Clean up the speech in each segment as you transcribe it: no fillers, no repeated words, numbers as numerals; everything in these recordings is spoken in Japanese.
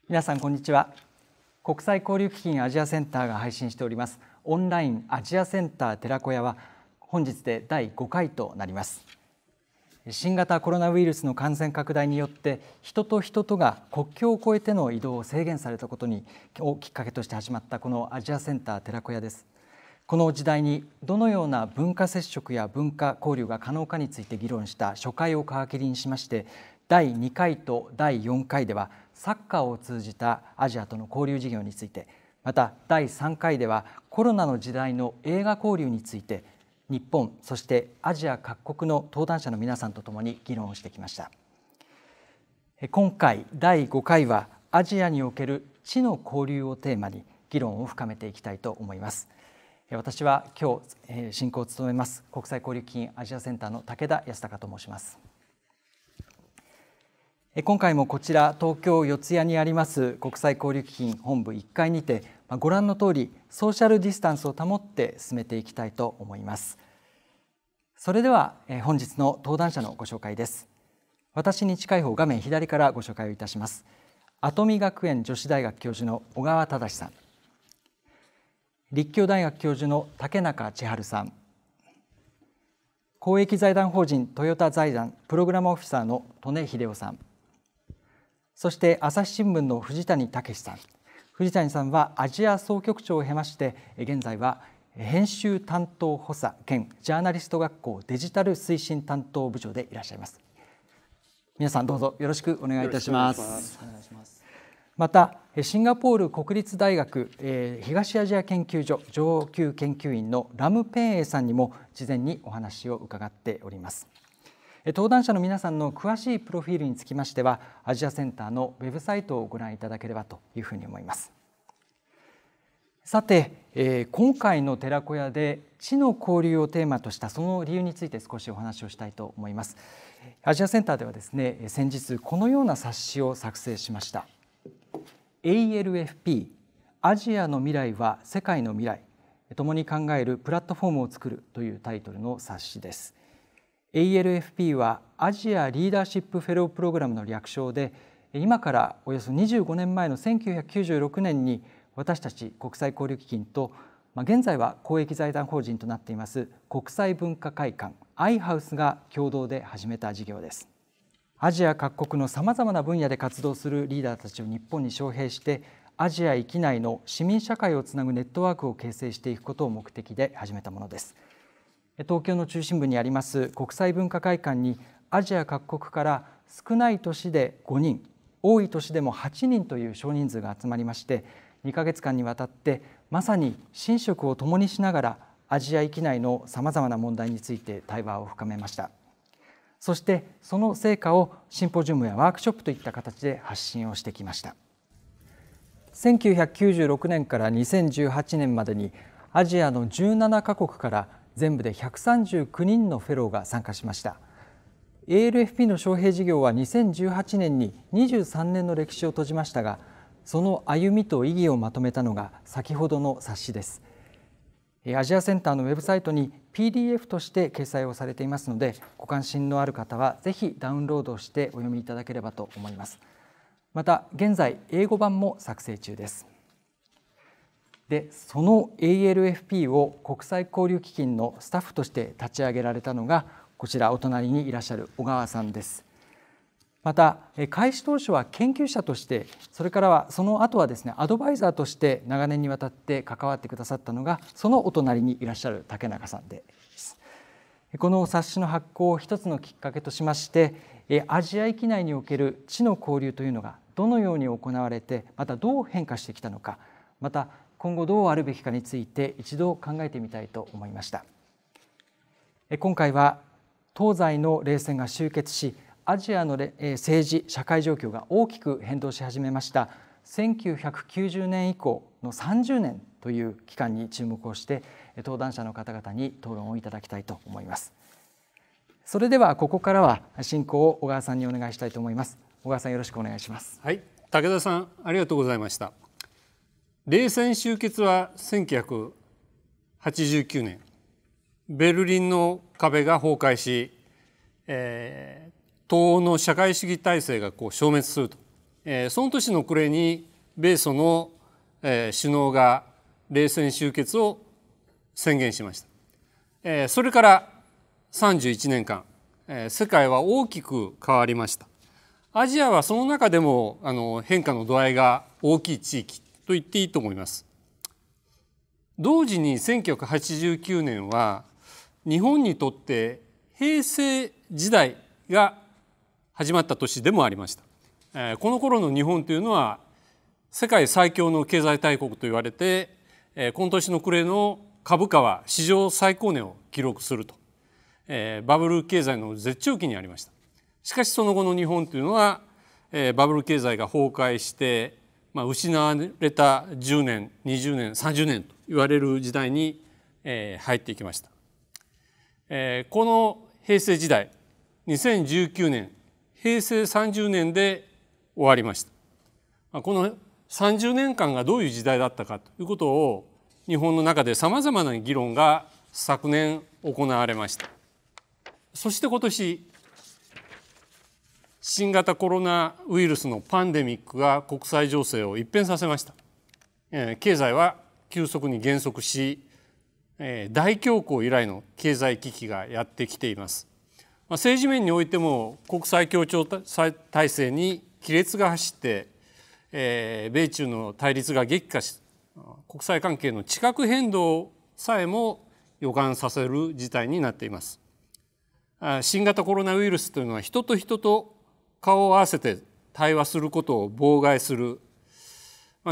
皆さんこんにちは。国際交流基金アジアセンターが配信しておりますオンラインアジアセンター寺子屋は本日で第5回となります。新型コロナウイルスの感染拡大によって人と人とが国境を越えての移動を制限されたことをきっかけとして始まったこのアジアセンター寺子屋です。この時代にどのような文化接触や文化交流が可能かについて議論した初回を皮切りにしまして、第2回と第4回ではサッカーを通じたアジアとの交流事業について、また第3回ではコロナの時代の映画交流について日本そしてアジア各国の登壇者の皆さんとともに議論をしてきました。今回第5回はアジアにおける知の交流をテーマに議論を深めていきたいと思います。私は今日進行を務めます国際交流基金アジアセンターの武田康隆と申します。今回もこちら東京四谷にあります国際交流基金本部1階にてご覧の通りソーシャルディスタンスを保って進めていきたいと思います。それでは本日の登壇者のご紹介です。私に近い方画面左からご紹介をいたします。跡見学園女子大学教授の小川忠さん、立教大学教授の竹中千春さん、公益財団法人トヨタ財団プログラムオフィサーの利根秀夫さん、そして朝日新聞の藤谷武さん。藤谷さんはアジア総局長を経まして現在は編集担当補佐兼ジャーナリスト学校デジタル推進担当部長でいらっしゃいます。皆さんどうぞよろしくお願いいたします。またシンガポール国立大学東アジア研究所上級研究員のラム・ペンエイさんにも事前にお話を伺っております。登壇者の皆さんの詳しいプロフィールにつきましてはアジアセンターのウェブサイトをご覧いただければというふうに思います。さて、今回の寺子屋で知の交流をテーマとしたその理由について少しお話をしたいと思います。アジアセンターではですね、先日このような冊子を作成しました。 ALFP アジアの未来は世界の未来共に考えるプラットフォームを作るというタイトルの冊子です。ALFP はアジアリーダーシップフェロープログラムの略称で、今からおよそ25年前の1996年に私たち国際交流基金と、現在は公益財団法人となっています国際文化会館アイハウスが共同で始めた事業です。アジア各国のさまざまな分野で活動するリーダーたちを日本に招聘してアジア域内の市民社会をつなぐネットワークを形成していくことを目的で始めたものです。東京の中心部にあります国際文化会館にアジア各国から少ない年で5人、多い年でも8人という少人数が集まりまして、2ヶ月間にわたってまさに寝食を共にしながらアジア域内のさまざまな問題について対話を深めました。そしてその成果をシンポジウムやワークショップといった形で発信をしてきました。1996年から2018年までにアジアの17カ国から全部で139人のフェローが参加しました。 ALFP の招聘事業は2018年に23年の歴史を閉じましたが、その歩みと意義をまとめたのが先ほどの冊子です。アジアセンターのウェブサイトに PDF として掲載をされていますので、ご関心のある方はぜひダウンロードしてお読みいただければと思います。また現在英語版も作成中です。でその ALFP を国際交流基金のスタッフとして立ち上げられたのがこちらお隣にいらっしゃる小川さんです。また開始当初は研究者として、それからはその後はですねアドバイザーとして長年にわたって関わってくださったのがそのお隣にいらっしゃる竹中さんです。この冊子の発行を一つのきっかけとしまして、アジア域内における知の交流というのがどのように行われて、またどう変化してきたのか、また今後どうあるべきかについて一度考えてみたいと思いました。今回は東西の冷戦が終結しアジアの政治社会状況が大きく変動し始めました1990年以降の30年という期間に注目をして登壇者の方々に討論をいただきたいと思います。それではここからは進行を小川さんにお願いしたいと思います。小川さんよろしくお願いします。はい、武田さんありがとうございました。冷戦終結は1989年ベルリンの壁が崩壊し、東欧の社会主義体制が消滅するとその年の暮れに米ソの首脳が冷戦終結を宣言しました。それから31年間、世界は大きく変わりました。アジアはその中でも変化の度合いが大きい地域と言っていいと思います。同時に1989年は日本にとって平成時代が始まった年でもありました。この頃の日本というのは世界最強の経済大国と言われて、今年の暮れの株価は史上最高値を記録すると、バブル経済の絶頂期にありました。しかしその後の日本というのは、バブル経済が崩壊して、失われた10年20年30年と言われる時代に、入っていきました。この平成時代2019年平成30年で終わりました。この30年間がどういう時代だったかということを日本の中でさまざまな議論が昨年行われました。そして今年新型コロナウイルスのパンデミックが国際情勢を一変させました。経済は急速に減速し、大恐慌以来の経済危機がやってきています。政治面においても国際協調体制に亀裂が走って、米中の対立が激化し、国際関係の地殻変動さえも予感させる事態になっています。新型コロナウイルスというのは人と人と顔を合わせて対話することを妨害する、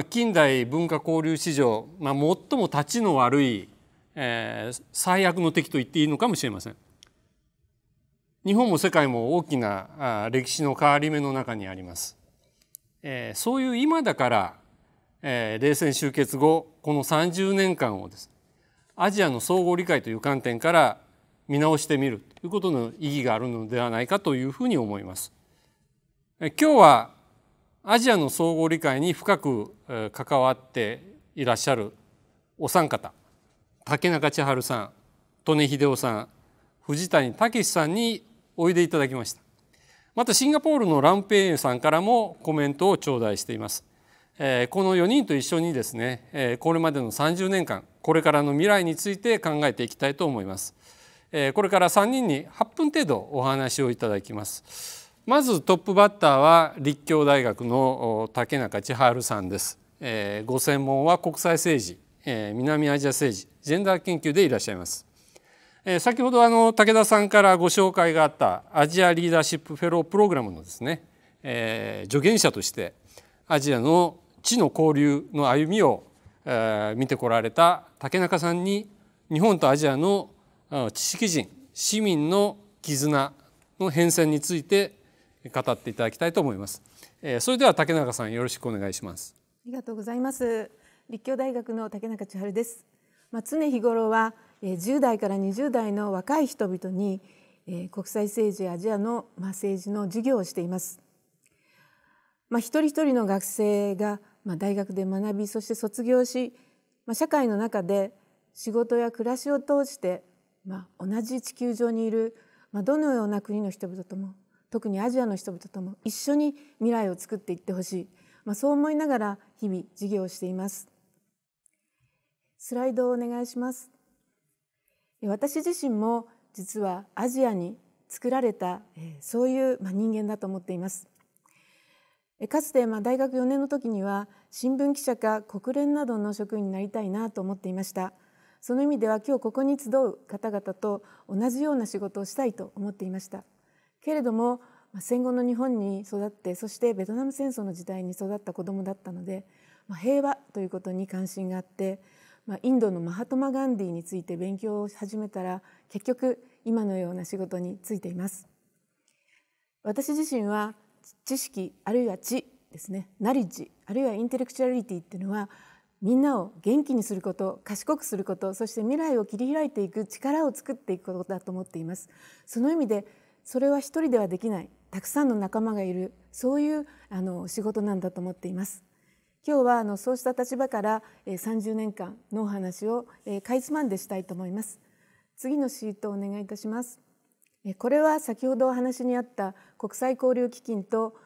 近代文化交流史上、最もたちの悪い、最悪の敵と言っていいのかもしれません。日本も世界も大きな歴史の変わり目の中にあります。そういう今だから、冷戦終結後この30年間をですね、アジアの相互理解という観点から見直してみるということの意義があるのではないかというふうに思います。今日はアジアの相互理解に深く関わっていらっしゃるお三方、竹中千春さん、利根秀夫さん、藤谷武さんにおいでいただきました。またシンガポールのランペイユさんからもコメントを頂戴しています。この4人と一緒にですね、これまでの30年間、これからの未来について考えていきたいと思います。これから3人に8分程度お話をいただきます。まずトップバッターは立教大学の竹中千春さんです。ご専門は国際政治、南アジア政治、ジェンダー研究でいらっしゃいます。先ほど武田さんからご紹介があったアジアリーダーシップフェロープログラムのですね、助言者としてアジアの地の交流の歩みを見てこられた竹中さんに日本とアジアの知識人、市民の絆の変遷について語っていただきたいと思います。それでは竹中さん、よろしくお願いします。ありがとうございます。立教大学の竹中千春です。常日頃は10代から20代の若い人々に国際政治やアジアの政治の授業をしています。一人一人の学生が大学で学び、そして卒業し、社会の中で仕事や暮らしを通して同じ地球上にいるどのような国の人々とも、特にアジアの人々とも一緒に未来を作っていってほしい、そう思いながら日々授業をしています。スライドをお願いします。私自身も実はアジアに作られたそういう人間だと思っています。かつて大学4年の時には新聞記者か国連などの職員になりたいなと思っていました。その意味では今日ここに集う方々と同じような仕事をしたいと思っていました。けれども戦後の日本に育って、そしてベトナム戦争の時代に育った子どもだったので、平和ということに関心があって、インドのマハトマ・ガンディについて勉強を始めたら、結局今のような仕事に就いています。私自身は知識あるいは知ですね、ナリッジあるいはインテレクチュアリティっていうのは、みんなを元気にすること、賢くすること、そして未来を切り開いていく力を作っていくことだと思っています。その意味でそれは一人ではできない、たくさんの仲間がいる、そういう仕事なんだと思っています。今日はそうした立場から30年間のお話をかいつまんでしたいと思います。次のシートをお願いいたします。これは先ほどお話にあった国際交流基金と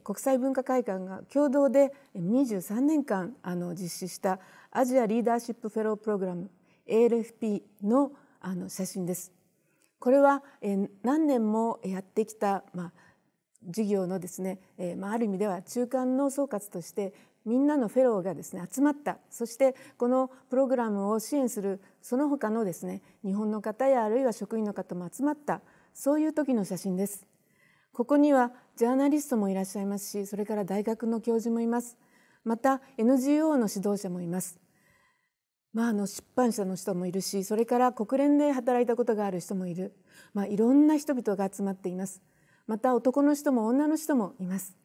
国際文化会館が共同で23年間実施したアジアリーダーシップフェロープログラム ALFP の写真です。これは何年もやってきた事業のですね、ある意味では中間の総括としてみんなのフェローがですね集まった、そしてこのプログラムを支援するその他のですね日本の方やあるいは職員の方も集まった、そういう時の写真です。ここにはジャーナリストもいらっしゃいますし、それから大学の教授もいます。また NGO の指導者もいます。出版社の人もいるし、それから国連で働いたことがある人もいる、いろんな人々が集まっています。また男の人も女の人もいます。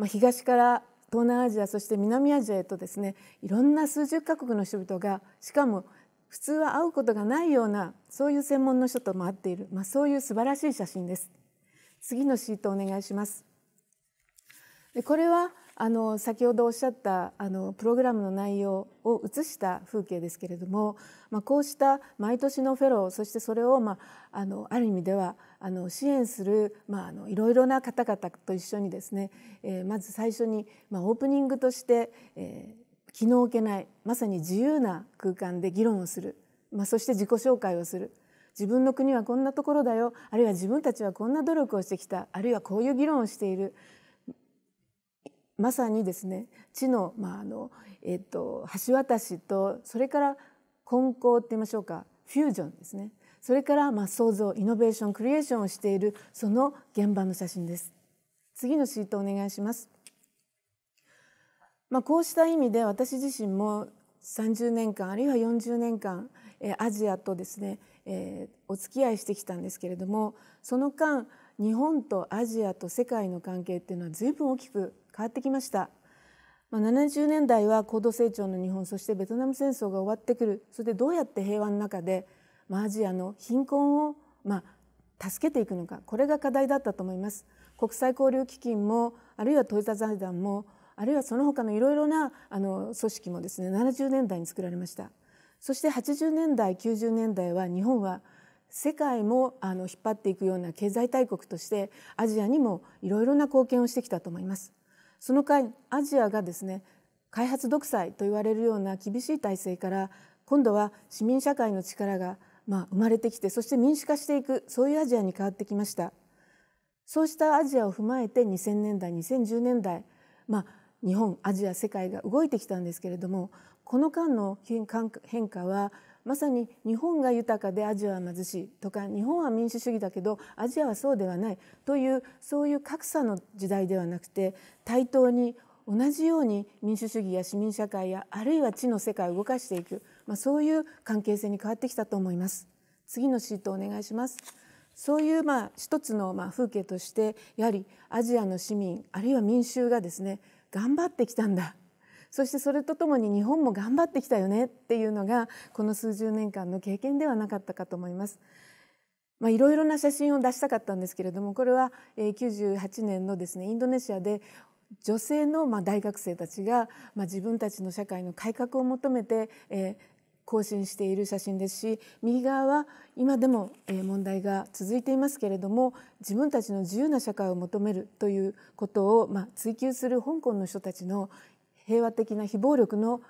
東から東南アジア、そして南アジアへとですね、いろんな数十カ国の人々が、しかも普通は会うことがないようなそういう専門の人とも会っている、そういう素晴らしい写真です。次のシートお願いします。でこれは先ほどおっしゃったプログラムの内容を写した風景ですけれども、こうした毎年のフェロー、そしてそれをある意味では支援するいろいろな方々と一緒にですね、まず最初にオープニングとして気の置けないまさに自由な空間で議論をする、そして自己紹介をする。自分の国はこんなところだよ、あるいは自分たちはこんな努力をしてきた、あるいはこういう議論をしている。まさにですね知の、橋渡しと、それから混交って言いましょうか、フュージョンですね、それから創造、イノベーション、クリエーションをしているその現場の写真です。次のシートお願いします。こうした意味で私自身も30年間あるいは40年間アジアとですね、お付き合いしてきたんですけれども、その間日本とアジアと世界の関係っていうのは随分大きく変わってきました。70年代は高度成長の日本、そしてベトナム戦争が終わってくる、それでどうやって平和の中でアジアの貧困を助けていくのか、これが課題だったと思います。国際交流基金もあるいはトヨタ財団もあるいはその他のいろいろな組織もですね70年代に作られました。そして80年代90年代は日本は世界も引っ張っていくような経済大国としてアジアにもいろいろな貢献をしてきたと思います。その間アジアがですね開発独裁と言われるような厳しい体制から今度は市民社会の力が生まれてきて、そして民主化していく、そういうアジアに変わってきました。そうしたアジアを踏まえて2000年代2010年代日本アジア世界が動いてきたんですけれども、この間の変化はまさに日本が豊かでアジアは貧しいとか、日本は民主主義だけどアジアはそうではないという、そういう格差の時代ではなくて、対等に同じように民主主義や市民社会やあるいは知の世界を動かしていく、そういう関係性に変わってきたと思います。次のシートお願いします。そういう一つの風景として、やはりアジアの市民あるいは民衆がですね頑張ってきたんだ、そしてそれとともに日本も頑張ってきたよねっていうのがこの数十年間の経験ではなかったかと思います。いろいろな写真を出したかったんですけれども、これは98年のですねインドネシアで女性の大学生たちが自分たちの社会の改革を求めて行進している写真ですし、右側は今でも問題が続いていますけれども、自分たちの自由な社会を求めるということを追求する香港の人たちの平和的な非暴力の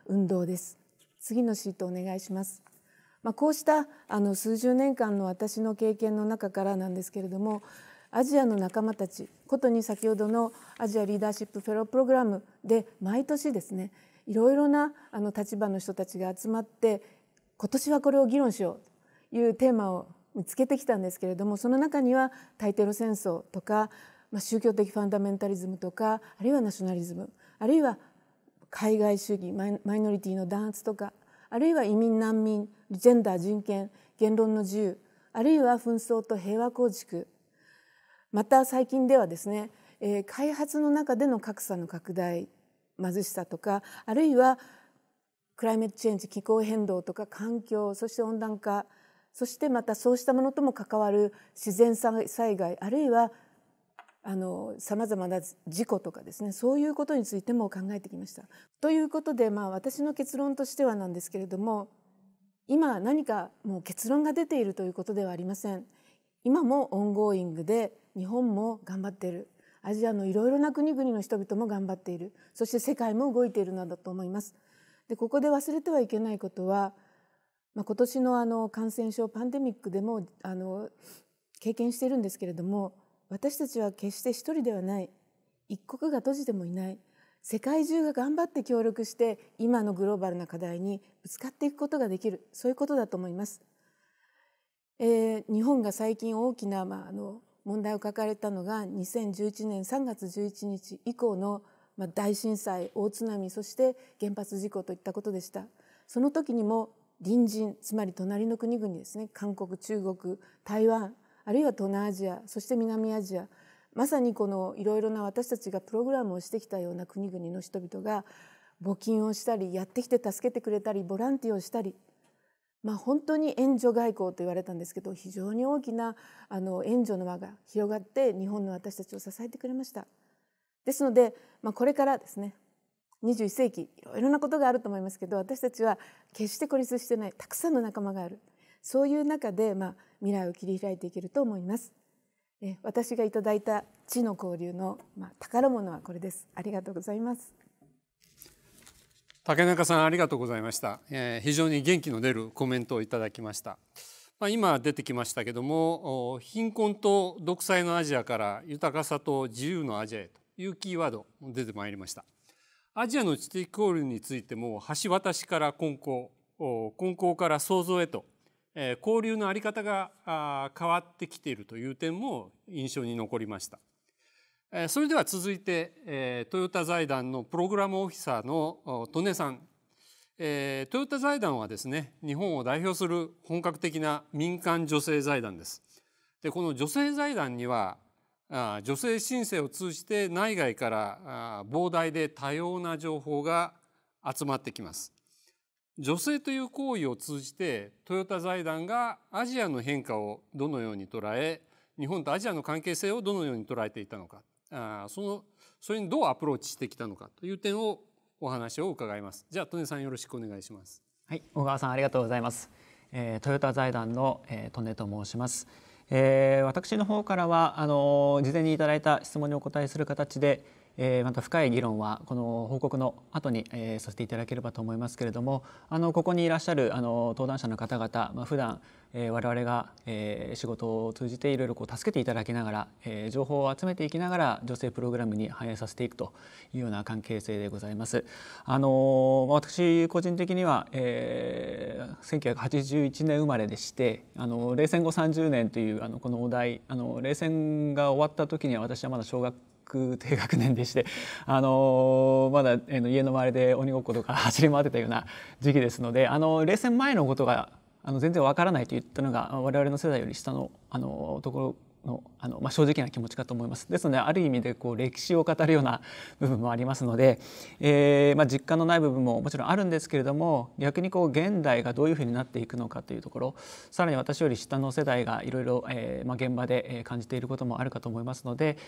運動です。次のシートお願いします。こうした数十年間の私の経験の中からなんですけれども、アジアの仲間たちことに先ほどのアジアリーダーシップフェロープログラムで毎年ですねいろいろな立場の人たちが集まって、今年はこれを議論しようというテーマを見つけてきたんですけれども、その中には対テロ戦争とか、宗教的ファンダメンタリズムとか、あるいはナショナリズム、あるいは海外主義、マイノリティの弾圧とか、あるいは移民難民、ジェンダー人権、言論の自由、あるいは紛争と平和構築、また最近ではですね開発の中での格差の拡大、貧しさとか、あるいはクライメットチェンジ、気候変動とか環境、そして温暖化、そしてまたそうしたものとも関わる自然災害、あるいはさまざまな事故とかですね、そういうことについても考えてきました。ということで、私の結論としてはなんですけれども、今何かもう結論が出ているということではありません。今もオンゴーイングで日本も頑張っている、アジアのいろいろな国々の人々も頑張っている、そして世界も動いているのだと思います。でここで忘れてはいけないことは、今年の感染症パンデミックでも経験しているんですけれども、私たちは決して一人ではない、一国が閉じてもいない、世界中が頑張って協力して今のグローバルな課題にぶつかっていくことができる、そういうことだと思います。日本が最近大きな、問題を抱えたのが2011年3月11日以降の大震災、大津波、そして原発事故といったことでした。その時にも隣人、つまり隣の国々ですね、韓国、中国、台湾、あるいは東南アジア、そして南アジア、まさにこのいろいろな私たちがプログラムをしてきたような国々の人々が募金をしたり、やってきて助けてくれたり、ボランティアをしたり、本当に援助外交と言われたんですけど、非常に大きな援助の輪が広がって日本の私たちを支えてくれました。ですので、これからですね、21世紀いろいろなことがあると思いますけど、私たちは決して孤立してない、たくさんの仲間がある、そういう中で未来を切り開いていけると思います。私がいただいた知の交流の宝物はこれです。ありがとうございます。竹中さん、ありがとうございました。非常に元気の出るコメントをいただきました。今出てきましたけども、貧困と独裁のアジアから豊かさと自由のアジアへというキーワード出てまいりました。アジアの知的交流についても、橋渡しから金交、金交から創造へと、交流の在り方が変わってきているという点も印象に残りました。それでは続いて、トヨタ財団のプログラムオフィサーの利根さん。トヨタ財団はですね、日本を代表する本格的な民間女性財団です。で、この女性財団には、女性申請を通じて内外から膨大で多様な情報が集まってきます。女性という行為を通じてトヨタ財団がアジアの変化をどのように捉え、日本とアジアの関係性をどのように捉えていたのか、それにどうアプローチしてきたのかという点をお話を伺います。じゃあ利根さん、よろしくお願いします。はい、小川さん、ありがとうございます。トヨタ財団の利根と申します。私の方からは事前にいただいた質問にお答えする形で、また深い議論はこの報告の後にさせていただければと思いますけれども、ここにいらっしゃる登壇者の方々、普段我々が仕事を通じていろいろ助けていただきながら情報を集めていきながら女性プログラムに反映させていくというような関係性でございます。私個人的には1981年生まれでして、冷戦後30年というこのお題、冷戦が終わった時には私はまだ小学低学年でして、まだ家の周りで鬼ごっことか走り回ってたような時期ですので、冷戦前のことが全然わからないといったのが我々の世代より下のところの正直な気持ちかと思います。ですので、ある意味で歴史を語るような部分もありますので、実感のない部分ももちろんあるんですけれども、逆に現代がどういうふうになっていくのかというところ、さらに私より下の世代がいろいろ現場で感じていることもあるかと思いますので、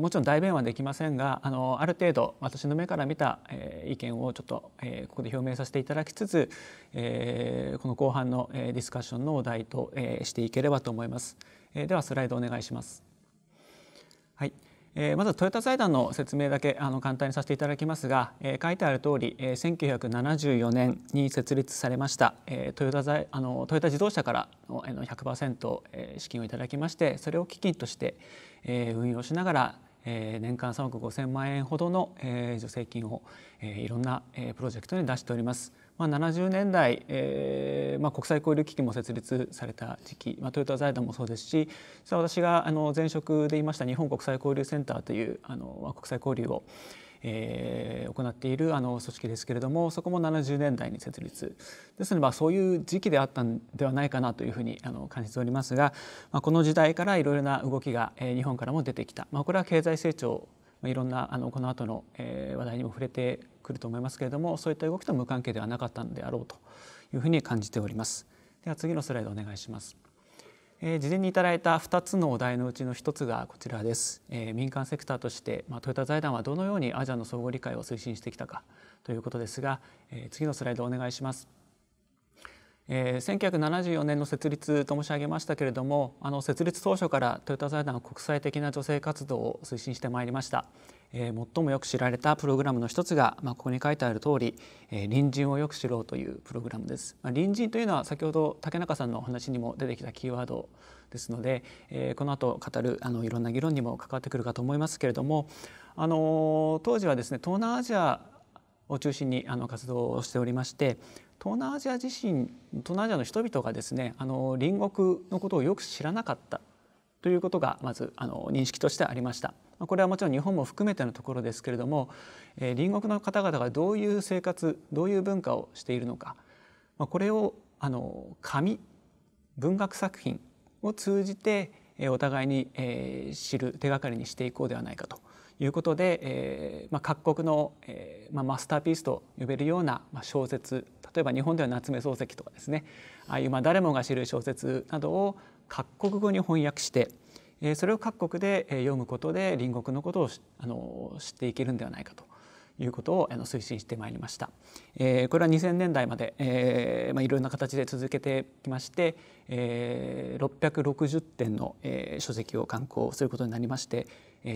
もちろん代弁はできませんが、ある程度私の目から見た意見をちょっとここで表明させていただきつつ、この後半のディスカッションのお題としていければと思います。ではスライドお願いします。はい、まずトヨタ財団の説明だけ簡単にさせていただきますが、書いてある通り、1974年に設立されましたトヨタ自動車からの 100% 資金をいただきまして、それを基金として運用しながら年間3億5,000万円ほどの助成金をいろんなプロジェクトに出しております。70年代、国際交流基金も設立された時期、トヨタ財団もそうですし、私が前職でいました日本国際交流センターという国際交流を行っている組織ですけれども、そこも70年代に設立ですので、そういう時期であったんではないかなというふうに感じておりますが、この時代からいろいろな動きが日本からも出てきた、これは経済成長、いろんなこの後の話題にも触れてくると思いますけれども、そういった動きと無関係ではなかったのであろうというふうに感じております。では次のスライドお願いします。事前にいただいた2つのお題のうちの1つがこちらです。民間セクターとしてトヨタ財団はどのようにアジアの相互理解を推進してきたかということですが、次のスライドお願いします。1974年の設立と申し上げましたけれども、設立当初からトヨタ財団は国際的な女性活動を推進してまいりました。最もよく知られたプログラムの一つが、ここに書いてある通り、隣人をよく知ろうというプログラムです。隣人というのは先ほど竹中さんのお話にも出てきたキーワードですので、この後語るいろんな議論にも関わってくるかと思いますけれども、当時はですね、東南アジアを中心に活動をしておりまして、東南アジアの人々がですね、隣国のことをよく知らなかったということがまず認識としてありました。これはもちろん日本も含めてのところですけれども、隣国の方々がどういう生活、どういう文化をしているのか、これを紙、文学作品を通じてお互いに知る手がかりにしていこうではないかということで、各国のマスターピースと呼べるような小説、例えば日本では夏目漱石とかですね、ああいう誰もが知る小説などを各国語に翻訳して、それを各国で読むことで隣国のことを知っていけるんではないかということを推進してまいりました。これは2000年代までいろんな形で続けてきまして、660点の書籍を刊行することになりまして、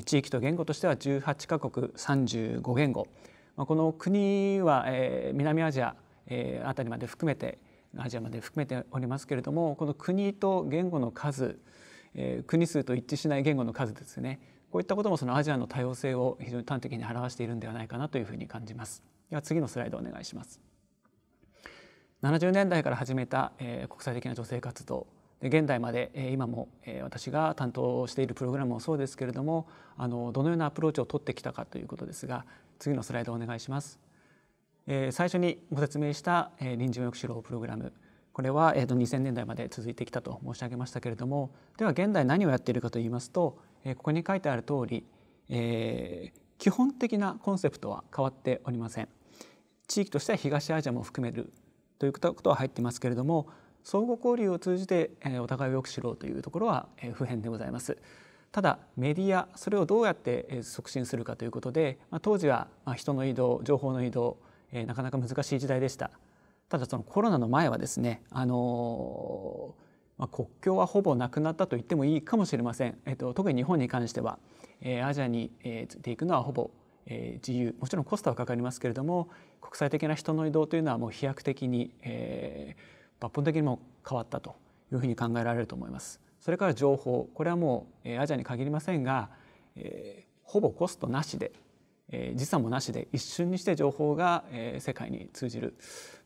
地域と言語としては18カ国35言語、この国は南アジアあたりまで含めてアジアまで含めておりますけれども、この国と言語の数、国数と一致しない言語の数ですね、こういったこともそのアジアの多様性を非常に端的に表しているんではないかなというふうに感じます。では次のスライドお願いします。70年代から始めた国際的な女性活動で、現代まで今も私が担当しているプログラムもそうですけれども、どのようなアプローチを取ってきたかということですが、次のスライドお願いします。最初にご説明した隣人をよく知ろうプログラム、これは2000年代まで続いてきたと申し上げましたけれども、では現代何をやっているかといいますと、ここに書いてある通り、基本的なコンセプトは変わっておりません。地域としては東アジアも含めるということは入っていますけれども、相互交流を通じてお互いをよく知ろうというところは不変でございます。ただメディア、それをどうやって促進するかということで、当時は人の移動、情報の移動、なかなか難しい時代でした。ただそのコロナの前はですね、国境はほぼなくなったと言ってもいいかもしれません。特に日本に関してはアジアについていくのはほぼ自由、もちろんコストはかかりますけれども、国際的な人の移動というのはもう飛躍的に抜本的にも変わったというふうに考えられると思います。それから情報、これはもうアジアに限りませんが、ほぼコストなしで時差もなしで一瞬にして情報が世界に通じる、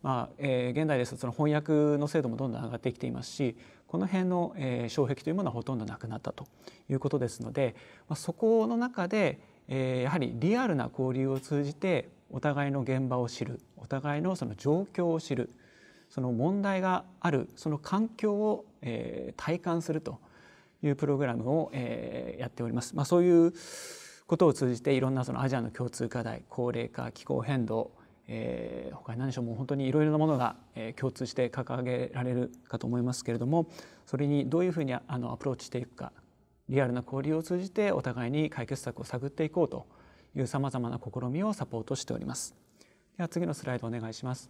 現代ですとその翻訳の精度もどんどん上がってきていますし、この辺の障壁というものはほとんどなくなったということですので、そこの中でやはりリアルな交流を通じてお互いの現場を知る、お互いのその状況を知る、その問題があるその環境を体感するというプログラムをやっております。そういうことを通じていろんなそのアジアの共通課題、高齢化、気候変動、他に何でしょう、もう本当にいろいろなものが共通して掲げられるかと思いますけれども、それにどういうふうにアプローチしていくか、リアルな交流を通じてお互いに解決策を探っていこうというさまざまな試みをサポートしております。では次のスライドお願いします。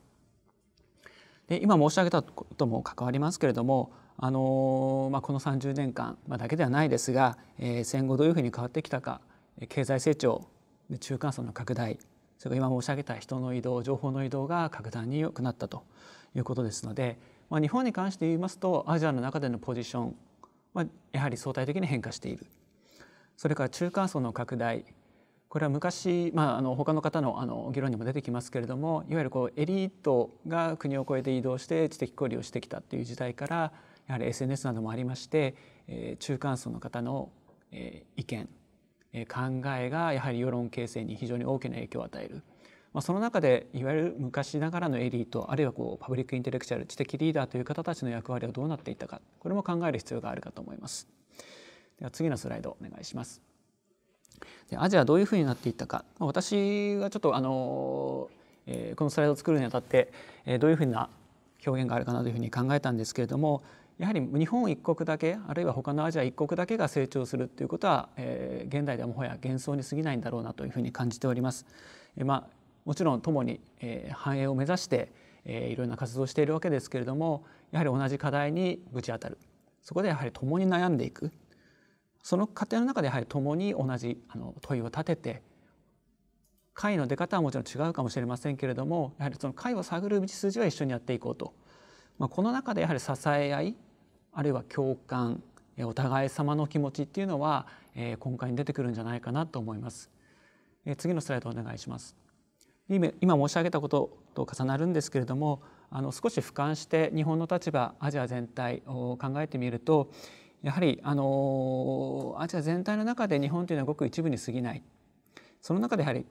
で今申し上げたことも関わりますけれども、この30年間、だけではないですが、戦後どういうふうに変わってきたか、経済成長、中間層の拡大、それから今申し上げた人の移動、情報の移動が格段に良くなったということですので、日本に関して言いますとアジアの中でのポジションはやはり相対的に変化している。それから中間層の拡大、これは昔、他の方の議論にも出てきますけれども、いわゆるエリートが国を越えて移動して知的交流をしてきたという時代から、やはり SNS などもありまして、中間層の方の意見、考えがやはり世論形成に非常に大きな影響を与える。その中でいわゆる昔ながらのエリート、あるいはパブリックインテレクチャル、知的リーダーという方たちの役割はどうなっていったか、これも考える必要があるかと思います。では次のスライドお願いします。でアジアはどういうふうになっていったか、私はちょっとこのスライドを作るにあたってどういうふうな表現があるかなというふうに考えたんですけれども、やはり日本一国だけ、あるいは他のアジア一国だけが成長するということは、現代ではもはや幻想に過ぎないんだろうなというふうに感じております。もちろん共に繁栄を目指していろんな活動をしているわけですけれども、やはり同じ課題にぶち当たる。そこでやはり共に悩んでいく。その過程の中でやはり共に同じ問いを立てて、解の出方はもちろん違うかもしれませんけれども、やはりその解を探る道筋は一緒にやっていこうと、この中でやはり支え合い、あるいは共感、お互い様の気持ちっていうのは根幹に出てくるんじゃないかなと思います。次のスライドお願いします。今申し上げたことと重なるんですけれども、少し俯瞰して日本の立場、アジア全体を考えてみると、やはりアジア全体の中で日本というのはごく一部に過ぎない。その中でやはり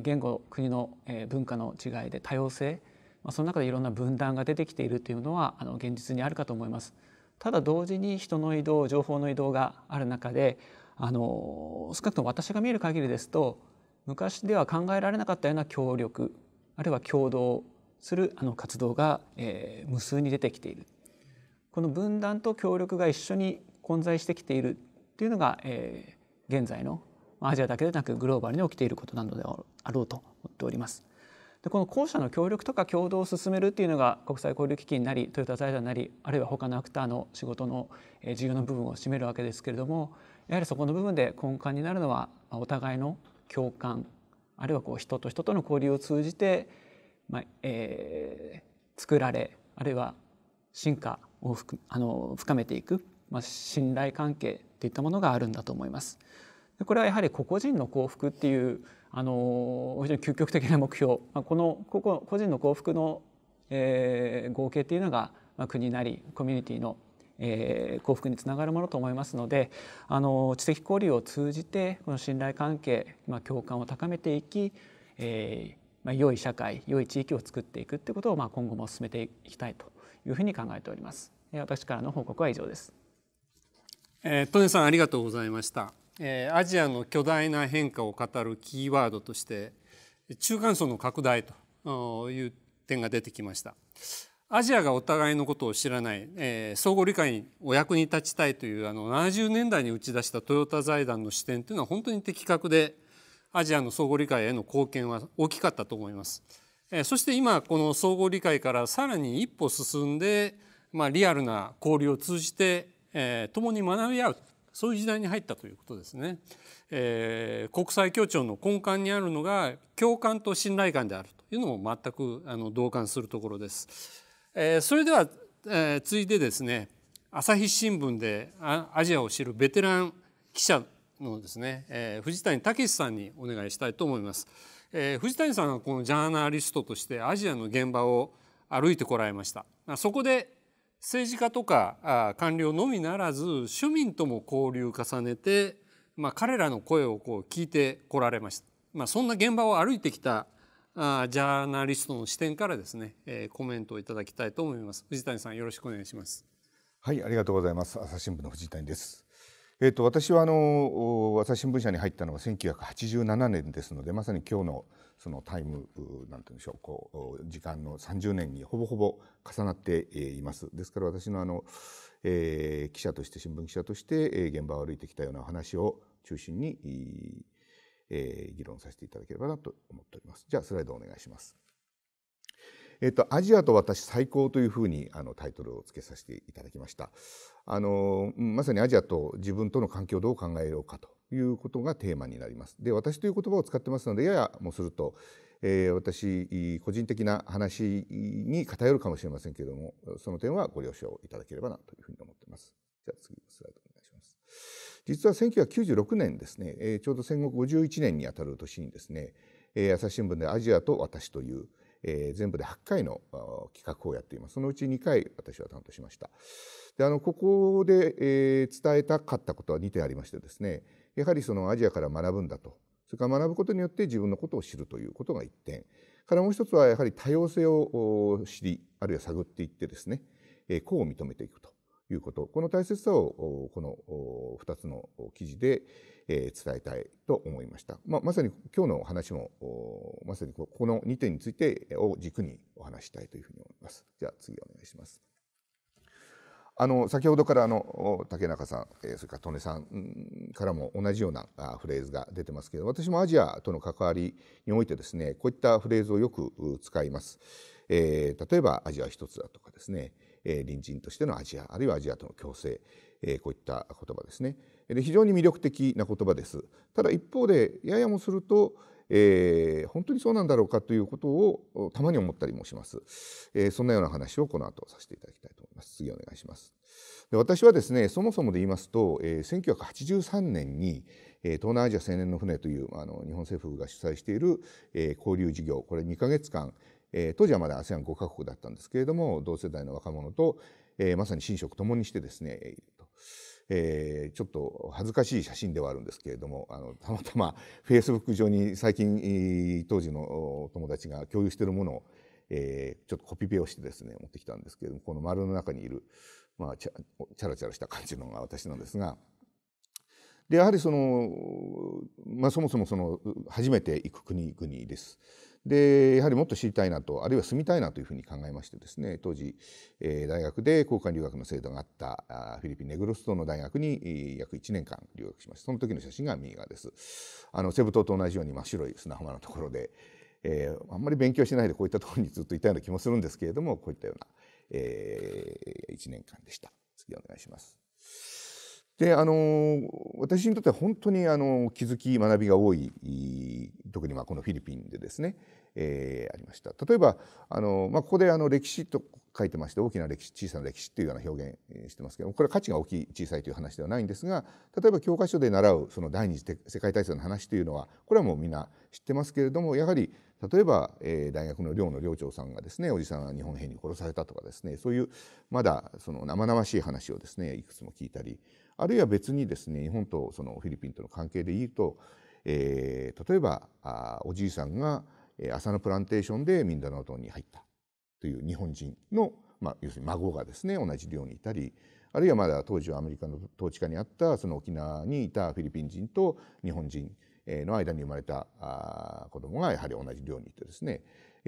言語、国の文化の違いで多様性、その中でいろんな分断が出てきているというのは現実にあるかと思います。ただ同時に人の移動、情報の移動がある中で、少なくとも私が見える限りですと、昔では考えられなかったような協力、あるいは協働する活動が無数に出てきている。この分断と協力が一緒に混在してきているというのが、現在のアジアだけでなくグローバルに起きていることなのであろうと思っております。でこの後者の協力とか共同を進めるっていうのが国際交流基金なりトヨタ財団なり、あるいは他のアクターの仕事の重要な部分を占めるわけですけれども、やはりそこの部分で根幹になるのはお互いの共感、あるいは人と人との交流を通じて、作られ、あるいは進化を深めていく、信頼関係といったものがあるんだと思います。これはやはり個々人の幸福っていう非常に究極的な目標、この個人の幸福の、合計っていうのが、国なりコミュニティの、幸福につながるものと思いますので、知的交流を通じてこの信頼関係、共感を高めていき、良い社会、良い地域を作っていくということを今後も進めていきたいというふうに考えております。私からの報告は以上です。利根さんありがとうございました。アジアの巨大な変化を語るキーワードとして中間層の拡大という点が出てきました。アジアがお互いのことを知らない、相互理解にお役に立ちたいという70年代に打ち出したトヨタ財団の視点というのは本当に的確で、アジアの相互理解への貢献は大きかったと思います。そして今この相互理解からさらに一歩進んで、リアルな交流を通じて、共に学び合う、そういう時代に入ったということですね。国際協調の根幹にあるのが共感と信頼感であるというのも全く同感するところです。それでは、次いでですね、朝日新聞でアジアを知るベテラン記者のですね、藤谷武さんにお願いしたいと思います。藤谷さんはこのジャーナリストとしてアジアの現場を歩いてこられました。そこで政治家とか官僚のみならず庶民とも交流を重ねて、彼らの声を聞いてこられました。そんな現場を歩いてきたジャーナリストの視点からですね、コメントをいただきたいと思います。藤谷さんよろしくお願いします。はい、ありがとうございます。朝日新聞の藤谷です。私は朝日新聞社に入ったのは1987年ですので、まさに今日のそのタイムなんていうんでしょう、時間の30年にほぼほぼ重なっています。ですから私の記者として新聞記者として現場を歩いてきたような話を中心に議論させていただければなと思っております。じゃあスライドお願いします。アジアと私最高というふうにタイトルをつけさせていただきました。まさにアジアと自分との関係をどう考えようかということがテーマになります。で、私という言葉を使ってますので、ややもすると、私個人的な話に偏るかもしれませんけれども、その点はご了承いただければなというふうに思っています。じゃあ次のスライドお願いします。実は1996年ですね、ちょうど戦後51年にあたる年にですね、朝日新聞でアジアと私という全部で8回の企画をやっています。そのうち2回私は担当しました。でここで伝えたかったことは2点ありましてですね、やはりそのアジアから学ぶんだと、それから学ぶことによって自分のことを知るということが1点からもう一つはやはり多様性を知り、あるいは探っていってですね、個を認めていくということ、この大切さをこの2つの記事で伝えたいと思いました。まさに今日の話もまさにこの2点についてを軸にお話したいというふうに思います。じゃあ次お願いします。先ほどから竹中さん、それから利根さんからも同じようなフレーズが出てますけど、私もアジアとの関わりにおいてですね、こういったフレーズをよく使います。例えばアジア一つだとかですね、隣人としてのアジア、あるいはアジアとの共生、こういった言葉ですね。で非常に魅力的な言葉です。ただ一方でややもすると、本当にそうなんだろうかということをたまに思ったりもします。そんなような話をこの後させていただきたいと思います。次お願いします。で私はですね、そもそもで言いますと、1983年に東南アジア青年の船という日本政府が主催している交流事業、これ2ヶ月間、当時はまだ ASEAN5 カ国だったんですけれども、同世代の若者と、まさに寝食ともにしてですね、ちょっと恥ずかしい写真ではあるんですけれども、たまたまフェイスブック上に最近当時の友達が共有しているものを、ちょっとコピペをしてですね持ってきたんですけれども、この丸の中にいる、チャラチャラした感じのが私なんですが、でやはりそもそも初めて行く国々です。でやはりもっと知りたいなと、あるいは住みたいなというふうに考えましてですね、当時、大学で交換留学の制度があったフィリピン・ネグロス島の大学に約1年間留学しました。その時の写真が右側です。セブ島と同じように真っ白い砂浜のところで、あんまり勉強しないでこういったところにずっといたような気もするんですけれども、こういったような、1年間でした。次お願いします。で私にとっては本当に気づき学びが多い、特にこのフィリピンでですね、ありました。例えばここで歴史と書いてまして、大きな歴史、小さな歴史っていうような表現してますけども、これは価値が大きい小さいという話ではないんですが、例えば教科書で習うその第二次世界大戦の話というのはこれはもうみんな知ってますけれども、やはり例えば、大学の寮の寮長さんがですね、おじさんが日本兵に殺されたとかですね、そういうまだその生々しい話をですねいくつも聞いたり、あるいは別にですね、日本とそのフィリピンとの関係で言うと、例えばおじいさんが麻のプランテーションでミンダナオ島に入ったという日本人の、要するに孫がですね同じ寮にいたり、あるいはまだ当時はアメリカの統治下にあったその沖縄にいたフィリピン人と日本人の間に生まれた子供がやはり同じ寮にいてですね、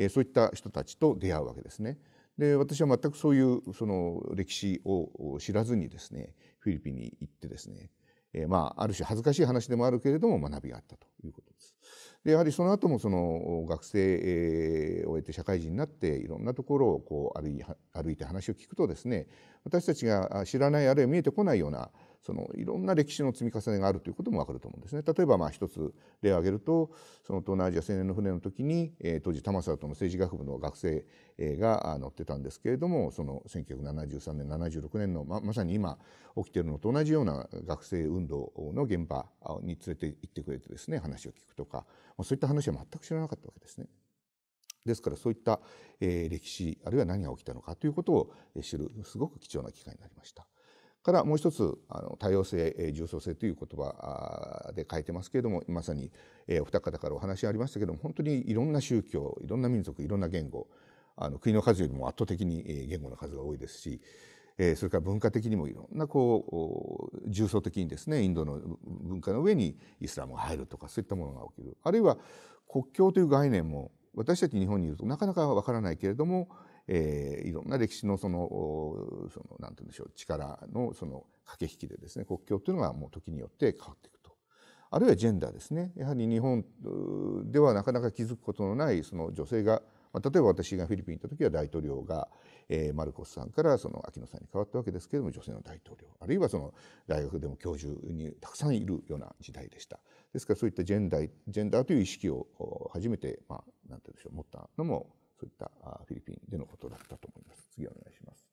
そういった人たちと出会うわけですね。で私は全くそういうその歴史を知らずにですねフィリピンに行ってですね、ある種恥ずかしい話でもあるけれども学びがあったということです。でやはりその後もその学生を終えて社会人になっていろんなところをこう歩いて話を聞くとですね、私たちが知らない、あるいは見えてこないようなそのいろんな歴史の積み重ねがあるということも分かると思うんですね。例えば一つ例を挙げると、その東南アジア青年の船の時に当時玉沢との政治学部の学生が乗ってたんですけれども、その1973年76年のまさに今起きているのと同じような学生運動の現場に連れて行ってくれてですね話を聞くとか、そういった話は全く知らなかったわけですね。ですからそういった歴史、あるいは何が起きたのかということを知るすごく貴重な機会になりました。からもう一つ多様性、重層性という言葉で書いてますけれども、まさにお二方からお話ありましたけれども、本当にいろんな宗教、いろんな民族、いろんな言語、国の数よりも圧倒的に言語の数が多いですし、それから文化的にもいろんな重層的にですねインドの文化の上にイスラムが入るとか、そういったものが起きる。あるいは国境という概念も私たち日本にいるとなかなかわからないけれども、いろんな歴史のなんて言うんでしょう、力の駆け引きでですね、国境というのがもう時によって変わっていくと。あるいはジェンダーですね。やはり日本ではなかなか気づくことのないその女性が、例えば私がフィリピンに行った時は大統領がマルコスさんからそのアキノさんに変わったわけですけれども、女性の大統領、あるいはその大学でも教授にたくさんいるような時代でした。ですからそういったジェンダーという意識を初めてなんて言うんでしょう、持ったのもそういったフィリピンでのことだったと思います。次お願いします。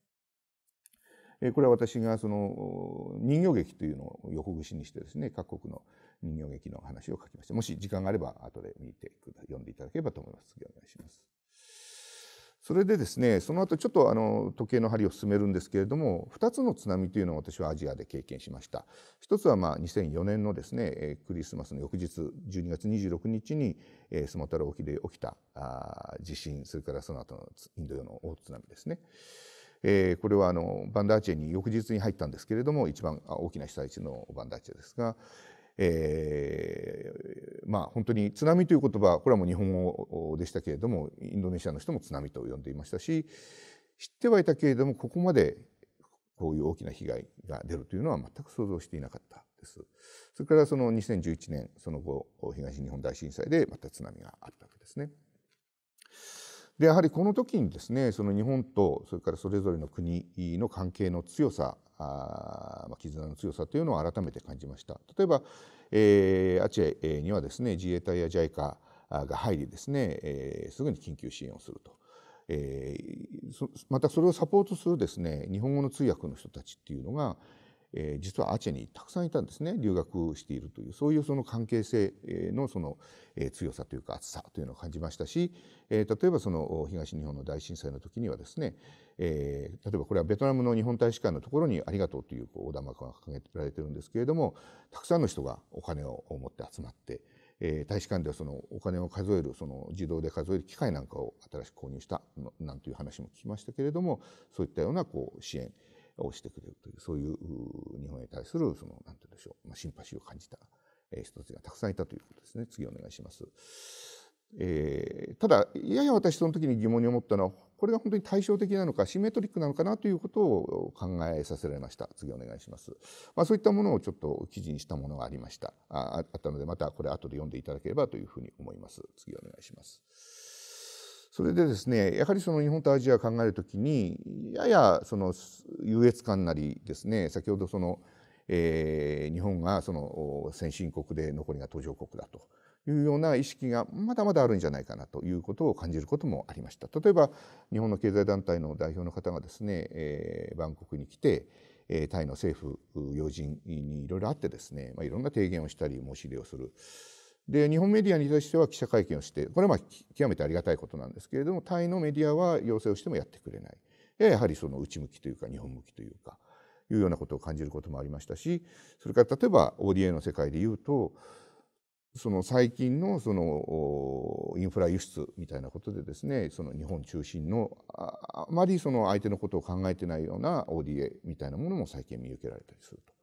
これは私がその人形劇というのを横串にしてですね、各国の人形劇の話を書きました。もし時間があれば後で読んでいただければと思います。次お願いします。それでですね、その後ちょっと時計の針を進めるんですけれども、2つの津波というのを私はアジアで経験しました。一つは2004年のですねクリスマスの翌日12月26日にスマトラ沖で起きた地震、それからその後のインド洋の大津波ですね。これはバンダーチェに翌日に入ったんですけれども、一番大きな被災地のバンダーチェですが、本当に津波という言葉、これはもう日本語でしたけれども、インドネシアの人も津波と呼んでいましたし、知ってはいたけれどもここまでこういう大きな被害が出るというのは全く想像していなかったです。それからその2011年その後東日本大震災でまた津波があったわけですね。でやはりこの時にですね、その日本とそれからそれぞれの国の関係の強さ、絆の強さというのを改めて感じました。例えば、アチェにはですね、自衛隊や JICA が入りですね、すぐに緊急支援をすると。またそれをサポートするですね、日本語の通訳の人たちっていうのが、実はアチェにたくさんいたんですね。留学しているという、そういうその関係性のその強さというか厚さというのを感じましたし、例えばその東日本の大震災の時にはですね、例えばこれはベトナムの日本大使館のところにありがとうという横断幕が掲げられているんですけれども、たくさんの人がお金を持って集まって、大使館ではそのお金を数える、その自動で数える機械なんかを新しく購入したなんていう話も聞きましたけれども、そういったような支援をしてくれるという、そういう日本に対するなんて言うんでしょう、シンパシーを感じた人たちがたくさんいたということですね。次お願いします。ただやや私その時に疑問に思ったのは、これが本当に対照的なのかシンメトリックなのかなということを考えさせられました。次お願いします。そういったものをちょっと記事にしたものがありました。あったので、またこれ後で読んでいただければというふうに思います。次お願いします。それでですね、やはりその日本とアジアを考えるときに、ややその優越感なりですね、先ほど日本がその先進国で残りが途上国だというような意識がまだまだあるんじゃないかなということを感じることもありました。例えば日本の経済団体の代表の方がですね、バンコクに来て、タイの政府要人にいろいろあってですね、いろんな提言をしたり申し入れをする。で日本メディアに対しては記者会見をして、これは極めてありがたいことなんですけれども、タイのメディアは要請をしてもやってくれない。やはりその内向きというか日本向きというかいうようなことを感じることもありましたし、それから例えば ODA の世界でいうと、その最近のそのインフラ輸出みたいなことでですね、その日本中心のあまりその相手のことを考えてないような ODA みたいなものも最近見受けられたりするという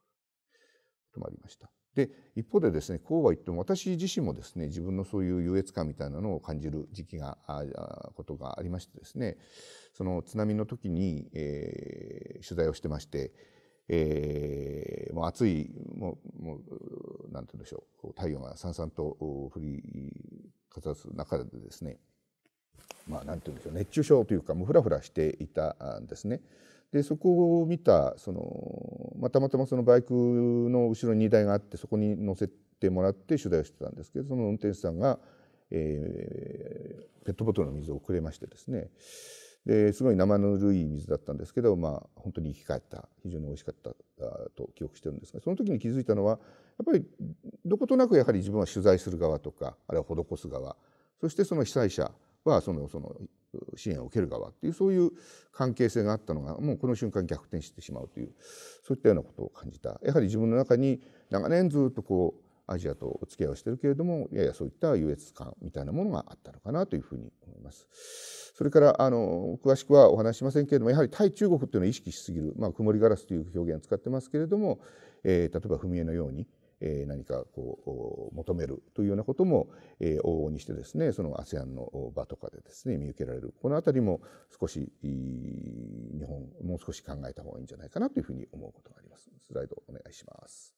こともありました。で一方でですね、こうは言っても私自身もですね、自分のそういう優越感みたいなのを感じる時期がことがありましてですね、その津波の時に、取材をしてまして、もう暑いもうなんて言うんでしょう、太陽がさんさんと降りかざす中でですね、なんて言うんでしょう、熱中症というかもうフラフラしていたんですね。でそこを見たたまたまそのバイクの後ろに荷台があって、そこに乗せてもらって取材をしてたんですけど、その運転手さんが、ペットボトルの水をくれましてですね、ですごい生ぬるい水だったんですけど、本当に生き返った、非常に美味しかったと記憶してるんですが、その時に気づいたのは、やっぱりどことなくやはり自分は取材する側とか、あるいは施す側、そしてその被災者はその支援を受ける側っていう、そういう関係性があったのがもうこの瞬間逆転してしまうという、そういったようなことを感じた。やはり自分の中に長年ずっとアジアとお付き合いをしているけれども、ややそういった優越感みたいなものがあったのかなというふうに思います。それから詳しくはお話しませんけれども、やはり対中国っていうのを意識しすぎる、曇りガラスという表現を使ってますけれども、例えば踏み絵のように何か求めるというようなことも往々にしてですね、その ASEAN の場とかでですね見受けられる。このあたりも少し日本もう少し考えた方がいいんじゃないかなというふうに思うことがあります。スライドお願いします。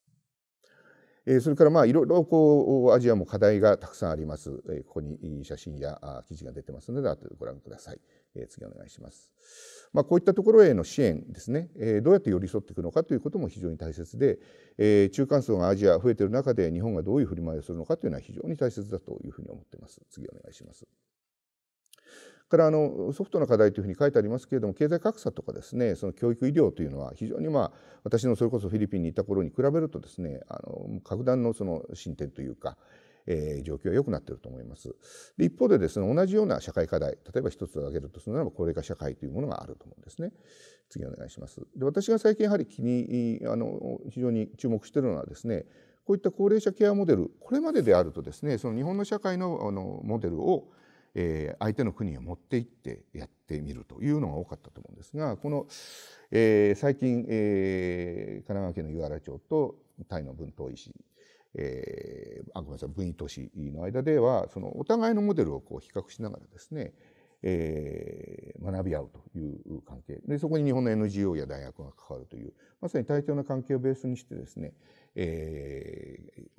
それからいろいろアジアも課題がたくさんあります。ここに写真や記事が出てますので後でご覧ください。次お願いします。こういったところへの支援ですね、どうやって寄り添っていくのかということも非常に大切で、中間層がアジア増えている中で日本がどういう振る舞いをするのかというのは非常に大切だというふうに思っています。次お願いします。からソフトな課題というふうに書いてありますけれども、経済格差とかですね、その教育医療というのは非常に私のそれこそフィリピンにいた頃に比べるとですね、格段のその進展というか、状況は良くなっていると思います。で一方でですね、同じような社会課題、例えば一つ挙げるとするならば高齢化社会というものがあると思うんですね。次お願いします。で私が最近やはり非常に注目しているのはですね、こういった高齢者ケアモデル、これまでであるとですね、その日本の社会のモデルを相手の国へ持って行ってやってみるというのが多かったと思うんですが、この、最近、神奈川県の湯河原町とタイの文東市、文伊都市の間ではそのお互いのモデルを比較しながらですね、学び合うという関係で、そこに日本の NGO や大学が関わるという、まさに対等な関係をベースにしてですね、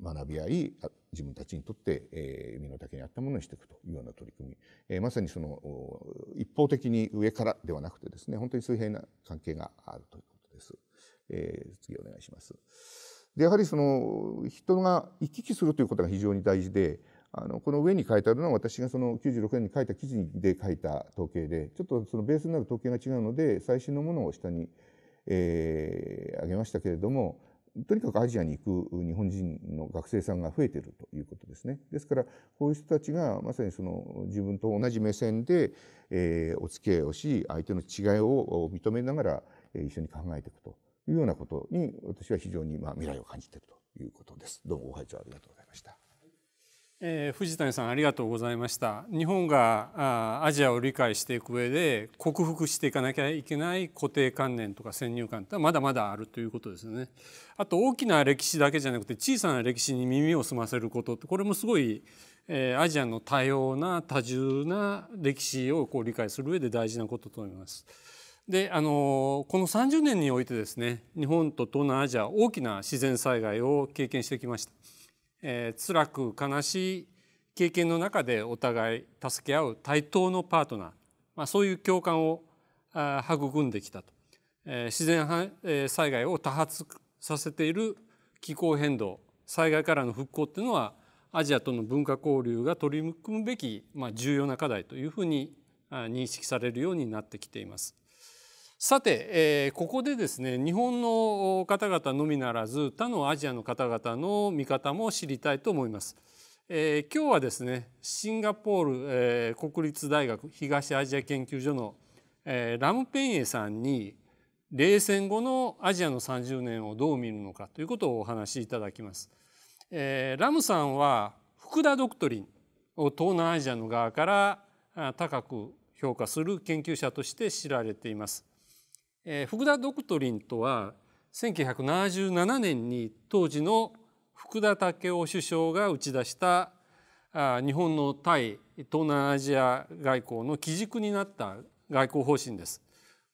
学び合い、自分たちにとって、身の丈に合ったものにしていくというような取り組み、まさにその一方的に上からではなくてですね、本当に水平な関係があるということです。次お願いします。でやはりその人が行き来するということが非常に大事で、この上に書いてあるのは私がその96年に書いた記事で書いた統計で、ちょっとそのベースになる統計が違うので最新のものを下に、挙げましたけれども、とにかくアジアに行く日本人の学生さんが増えているということですね。ですからこういう人たちがまさにその自分と同じ目線で、お付き合いをし、相手の違いを認めながら一緒に考えていくというようなことに私は非常に未来を感じているということです。どうもご拝聴ありがとうございました。藤谷さんありがとうございました。日本がアジアを理解していく上で克服していかなきゃいけない固定観念とか先入観ってまだまだあるということですよね。あと大きな歴史だけじゃなくて小さな歴史に耳を澄ませることって、これもすごいアジアの多様な多重な歴史を理解する上で大事なことと思います。でこの30年においてですね、日本と東南アジア大きな自然災害を経験してきました。辛く悲しい経験の中でお互い助け合う対等のパートナー、そういう共感を育んできたと。自然災害を多発させている気候変動、災害からの復興っていうのはアジアとの文化交流が取り組むべき重要な課題というふうに認識されるようになってきています。さて、ここでですね、日本の方々のみならず他のアジアの方々の見方も知りたいと思います。今日はですね、シンガポール、国立大学東アジア研究所の、ラム・ペンエさんに冷戦後のアジアの30年をどう見るのかということをお話しいただきます。ラムさんは福田ドクトリンを東南アジアの側から高く評価する研究者として知られています。福田ドクトリンとは1977年に当時の福田赳夫首相が打ち出した日本の対東南アジア外交の基軸になった外交方針です。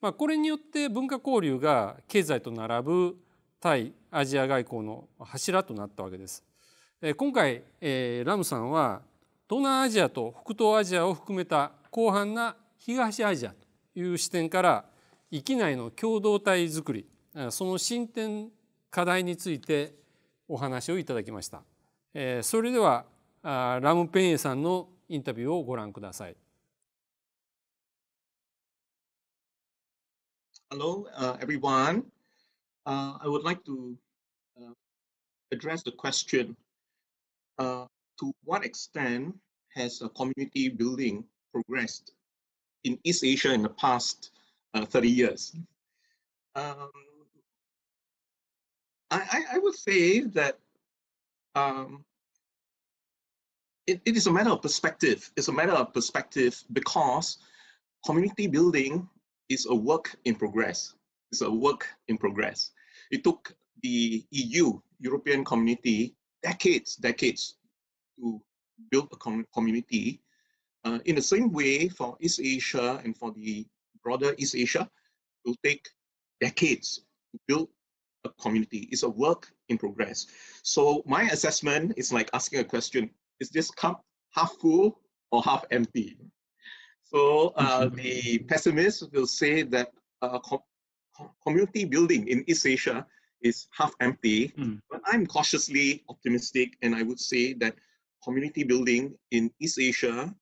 これによって文化交流が経済と並ぶ対アジア外交の柱となったわけです。今回ラムさんは東南アジアと北東アジアを含めた広範な東アジアという視点から域内の共同体づくり、その進展課題についてお話をいただきました。それではラム・ペンエさんのインタビューをご覧ください。Hello, everyone. I would like to address the question, to what extent has community building progressed in East Asia in the past 30 years? I would say that it is a matter of perspective. It's a matter of perspective because community building is a work in progress. It's a work in progress. It took the EU, European Community, decades to build a community. In the same way, for East Asia and for the broader East Asia, it will take decades to build a community. It's a work in progress. So my assessment is like asking a question: is this cup half full or half empty? So the pessimist will say that community building in East Asia is half empty, but I'm cautiously optimistic, and I would say that community building in East Asia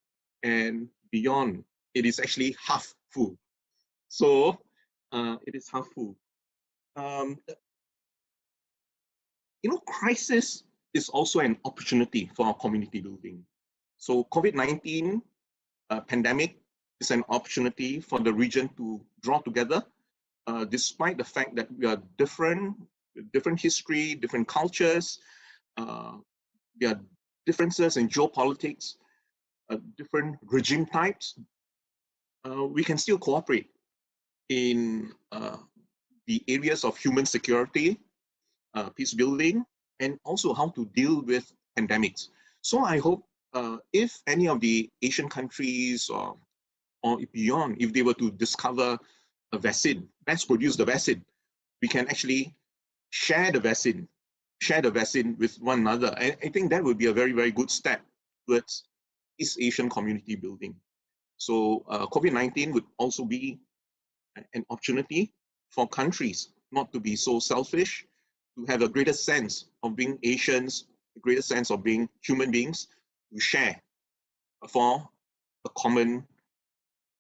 and beyond, it is actually half full. So it is half full. Crisis is also an opportunity for community building. So COVID-19 pandemic is an opportunity for the region to draw together, despite the fact that we are different history, different cultures, there are differences in geopolitics, different regime types. We can still cooperate in the areas of human security, peace building, and also how to deal with pandemics. So I hope if any of the Asian countries or or beyond, if they were to discover a vaccine, mass produce the vaccine, we can actually share the vaccine with one another. I think that would be a very, very good step towards East Asian community building. So COVID-19 would also be an opportunity for countries not to be so selfish, to have a greater sense of being Asians, a greater sense of being human beings, to share for a common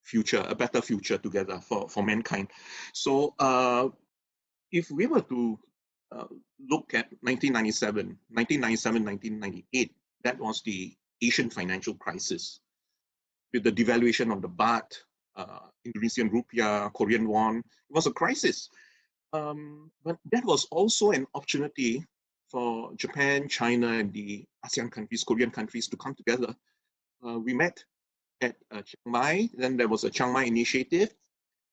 future, a better future together for mankind. So if we were to look at 1997, 1998, that was the Asian financial crisis with the devaluation of the baht, Indonesian rupiah, Korean won. It was a crisis. But that was also an opportunity for Japan, China, and the ASEAN countries, Korean countries to come together. We met at Chiang Mai, then there was a Chiang Mai initiative,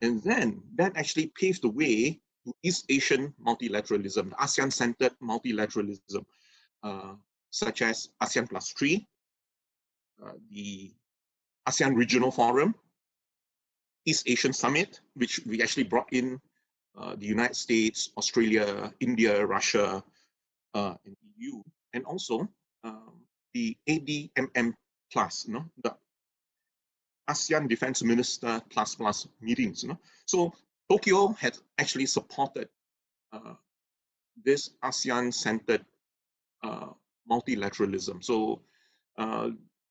and then that actually paved the way to East Asian multilateralism, ASEAN-centered multilateralism, such as ASEAN Plus 3, the ASEAN Regional Forum, East Asian Summit, which we actually brought in the United States, Australia, India, Russia, and EU, and also the ADMM Plus, the ASEAN Defense Minister plus meetings. So Tokyo had actually supported this ASEAN-centered multilateralism. So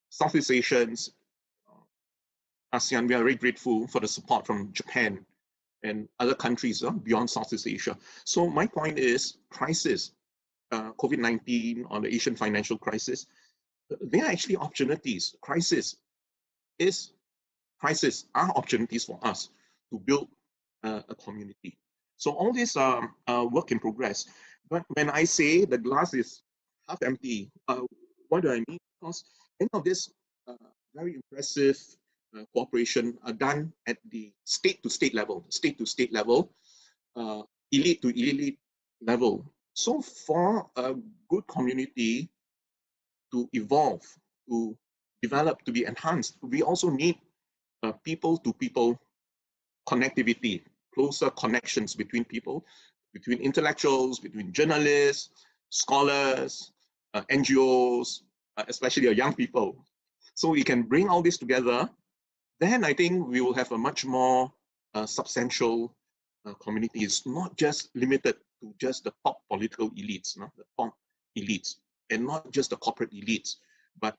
Southeast Asians, ASEAN, we are very grateful for the support from Japan and other countries beyond Southeast Asia. So my point is, crisis, COVID-19 or the Asian financial crisis, they are actually opportunities. Crisis are opportunities for us to build a community. So all these are work in progress. But when I say the glass is half empty, what do I mean? Because many of this very impressive cooperation are done at the state-to-state level, elite-to-elite level. So for a good community to evolve, to develop, to be enhanced, we also need people-to-people connectivity, closer connections between people, between intellectuals, between journalists, scholars, NGOs, especially young people. So we can bring all this together. Then I think we will have a much more substantial community. It's not just limited to just the top political elites, the top elites, and not just the corporate elites, but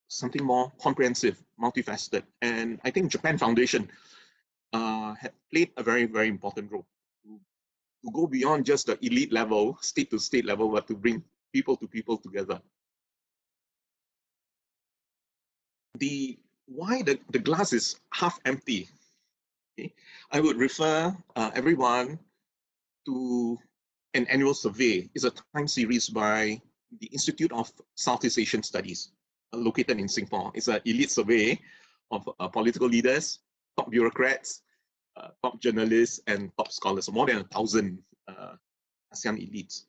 something more comprehensive, multifaceted. And I think Japan Foundation had played a very, very important role to go beyond just the elite level, state-to-state level, but to bring people to people together. Why the glass is half empty, okay? I would refer everyone to an annual survey. It's a time series by the Institute of Southeast Asian Studies, located in Singapore. It's an elite survey of political leaders, top bureaucrats, top journalists, and top scholars, more than 1,000 ASEAN elites.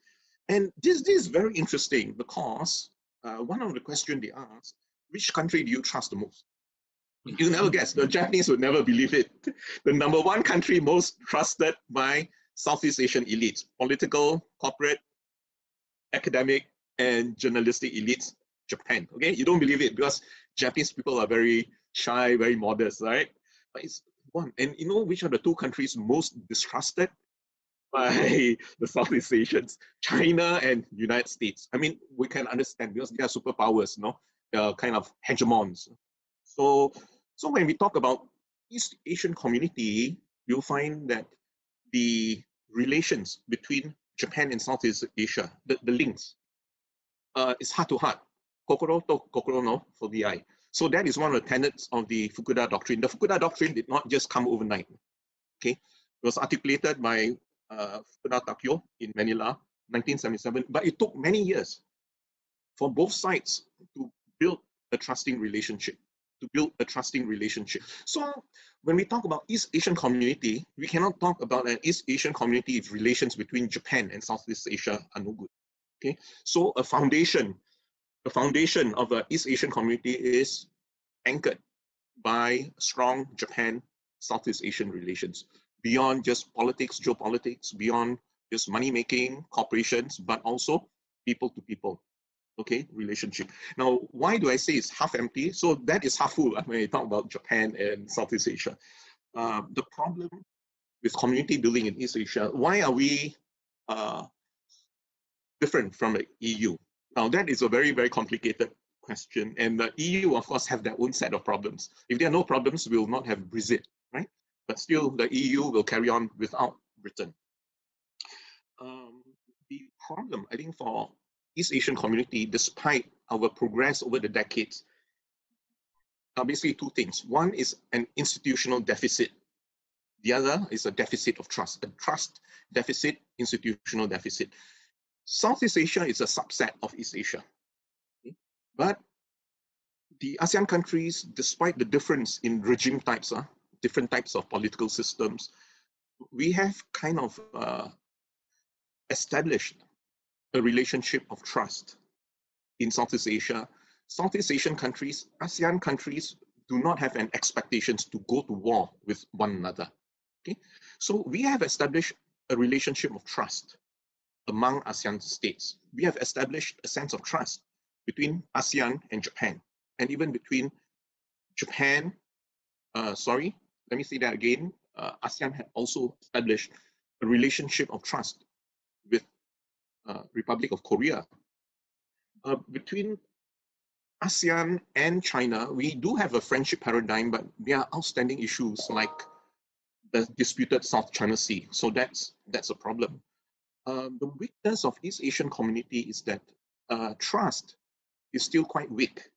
And this is very interesting because one of the questions they asked, which country do you trust the most? You never guess. The Japanese would never believe it. The number one country most trusted by Southeast Asian elites, political, corporate, academic, and journalistic elites, Japan. Okay, you don't believe it because Japanese people are very shy, very modest, right? But it's one. And you know which are the two countries most distrusted by the Southeast Asians? China and United States. I mean, we can understand because they are superpowers, kind of hegemons. So when we talk about East Asian community, you'll find that the relations between Japan and Southeast Asia, the links, is heart to heart, kokoro to kokoro no for the eye. So that is one of the tenets of the Fukuda Doctrine. The Fukuda Doctrine did not just come overnight. Okay, it was articulated by Fukuda Takeo in Manila, 1977, but it took many years for both sides to build a trusting relationship. So when we talk about East Asian community, we cannot talk about an East Asian community if relations between Japan and Southeast Asia are no good. Okay, so a foundation of an East Asian community is anchored by strong Japan-Southeast Asian relations, beyond just politics, geopolitics, beyond just money-making, corporations, but also people-to-people, okay, relationship. Now, why do I say it's half empty? So that is half full when I talk about Japan and Southeast Asia. The problem with community building in East Asia, why are we different from the EU? Now, that is a very, very complicated question. And the EU, of course, have their own set of problems. If there are no problems, we will not have Brexit, right? But still, the EU will carry on without Britain. The problem, I think, for East Asian community, despite our progress over the decades, are basically two things. One is an institutional deficit. The other is a deficit of trust, a trust deficit, institutional deficit. Southeast Asia is a subset of East Asia. Okay? But the ASEAN countries, despite the difference in regime types, different types of political systems, we have kind of established a relationship of trust in Southeast Asia. Southeast Asian countries, ASEAN countries, do not have an expectations to go to war with one another. Okay? So we have established a relationship of trust among ASEAN states. We have established a sense of trust between ASEAN and Japan, and even between Japan, let me say that again, ASEAN had also established a relationship of trust with Republic of Korea. Between ASEAN and China, we do have a friendship paradigm, but there are outstanding issues like the disputed South China Sea. So that's a problem. The weakness of East Asian community is that trust is still quite weak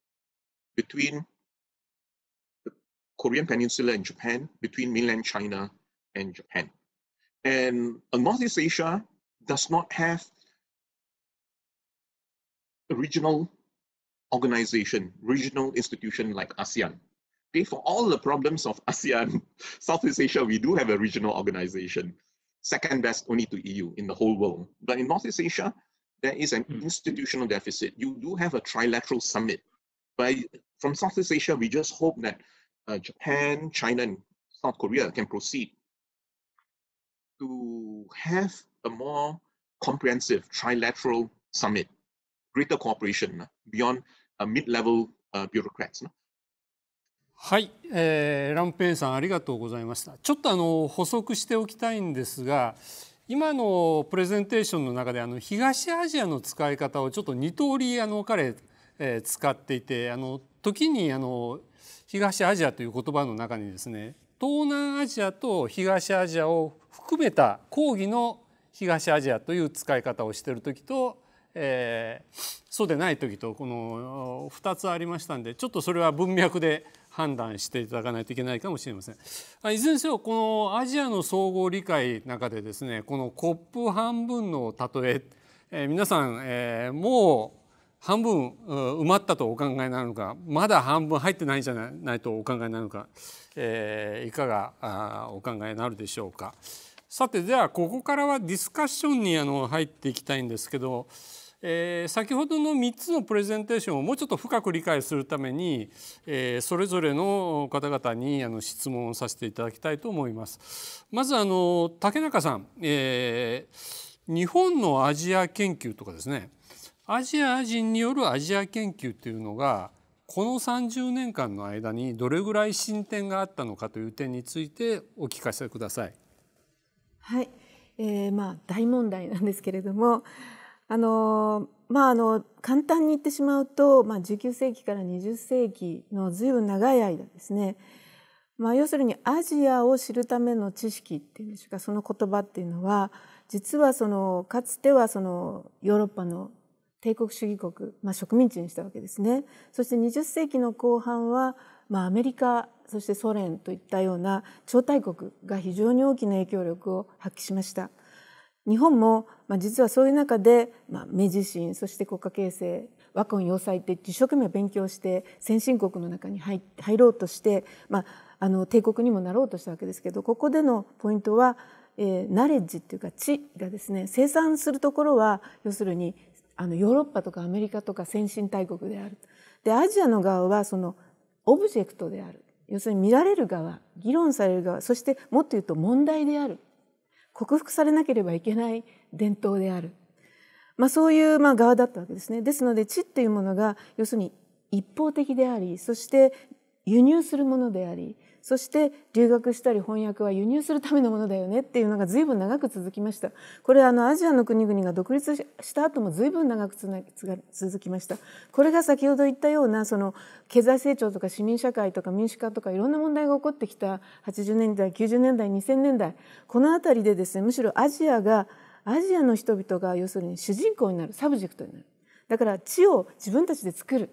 between the Korean Peninsula and Japan, between mainland China and Japan. And Northeast Asia does not have a regional organization, regional institution like ASEAN. Okay, for all the problems of ASEAN, Southeast Asia, we do have a regional organization, second best only to EU in the whole world. But in Northeast Asia, there is an institutional deficit. You do have a trilateral summit. But from Southeast Asia, we just hope that Japan, China, and South Korea can proceed to have a more comprehensive trilateral summit, greater cooperation beyond mid-level bureaucrats. はい、ランペンさんありがとうございました。ちょっと補足しておきたいんですが、今のプレゼンテーションの中で東アジアの使い方をちょっと2通り彼、使っていて、時に東アジアという言葉の中にですね、東南アジアと東アジアを含めた広義の東アジアという使い方をしている時と、そうでない時とこの2つありましたんで、ちょっとそれは文脈で判断していただかないといけないかもしれません。いずれにせよこのアジアの総合理解の中でですね、このコップ半分の例え、皆さん、もう半分埋まったとお考えになるのか、まだ半分入ってないんじゃないとお考えになるのか、いかがお考えになるでしょうか。さて、ではここからはディスカッションに入っていきたいんですけど、先ほどの3つのプレゼンテーションをもうちょっと深く理解するために、それぞれの方々に質問をさせていただきたいと思います。まず竹中さん、日本のアジア研究とかですね、アジア人によるアジア研究というのがこの30年間の間にどれぐらい進展があったのかという点についてお聞かせください。はい、大問題なんですけれども、簡単に言ってしまうと、19世紀から20世紀の随分長い間ですね、要するにアジアを知るための知識っていうんでしょうか、その言葉っていうのは実はかつてはヨーロッパの帝国主義国、植民地にしたわけですね。そして20世紀の後半は、アメリカそしてソ連といったような超大国が非常に大きな影響力を発揮しました。日本も、実はそういう中で、明治維新、そして国家形成、和魂要塞って一生懸命勉強して先進国の中に入ろうとして、帝国にもなろうとしたわけですけど、ここでのポイントは、ナレッジっていうか知がですね、生産するところは要するにヨーロッパとかアメリカとか先進大国である。で、アジアの側はオブジェクトである。要するに見られる側、議論される側、そしてもっと言うと問題である、克服されなければいけない伝統である、そういう側だったわけですね。ですので知っていうものが要するに一方的であり、そして輸入するものであり、そして留学したり翻訳は輸入するためのものだよねっていうのが随分長く続きました。これアジアの国々が独立した後も随分長く続きました。これが先ほど言ったようなその経済成長とか市民社会とか民主化とかいろんな問題が起こってきた80年代90年代2000年代、この辺りでですね、むしろアジアの人々が要するに主人公になる、サブジェクトになる。だから知を自分たちで作る、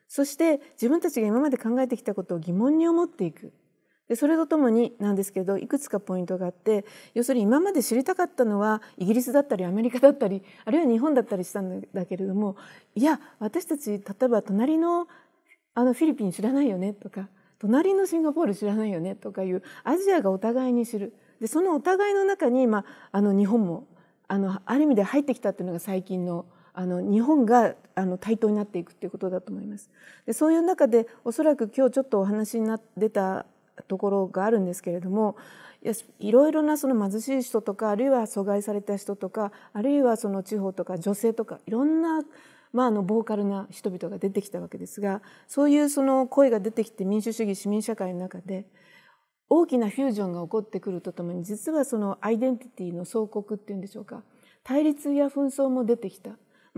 そして自分たちが今まで考えてきたことを疑問に思っていく。でそれとともになんですけど、いくつかポイントがあって、要するに今まで知りたかったのはイギリスだったりアメリカだったり、あるいは日本だったりしたんだけれども、いや私たち例えば隣のフィリピン知らないよねとか、隣のシンガポール知らないよねとかいうアジアがお互いに知る。でそのお互いの中に、日本もある意味で入ってきたっていうのが最近の日本が対等になっていくっていうことだと思います。でそういう中でおそらく今日ちょっとお話に出たところがあるんですけれども、いろいろなその貧しい人とか、あるいは阻害された人とか、あるいはその地方とか女性とか、いろんなボーカルな人々が出てきたわけですが、そういうその声が出てきて民主主義市民社会の中で大きなフュージョンが起こってくるとともに、実はそのアイデンティティの相国っていうんでしょうか、対立や紛争も出てきた。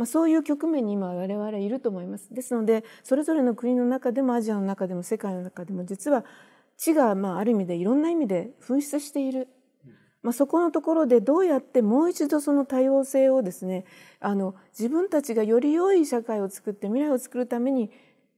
そういう局面に今我々いると思います。ですのでそれぞれの国の中でもアジアの中でも世界の中でも実は知がある意味でいろんな意味で噴出している。そこのところでどうやってもう一度その多様性をですね、自分たちがより良い社会を作って未来を作るために、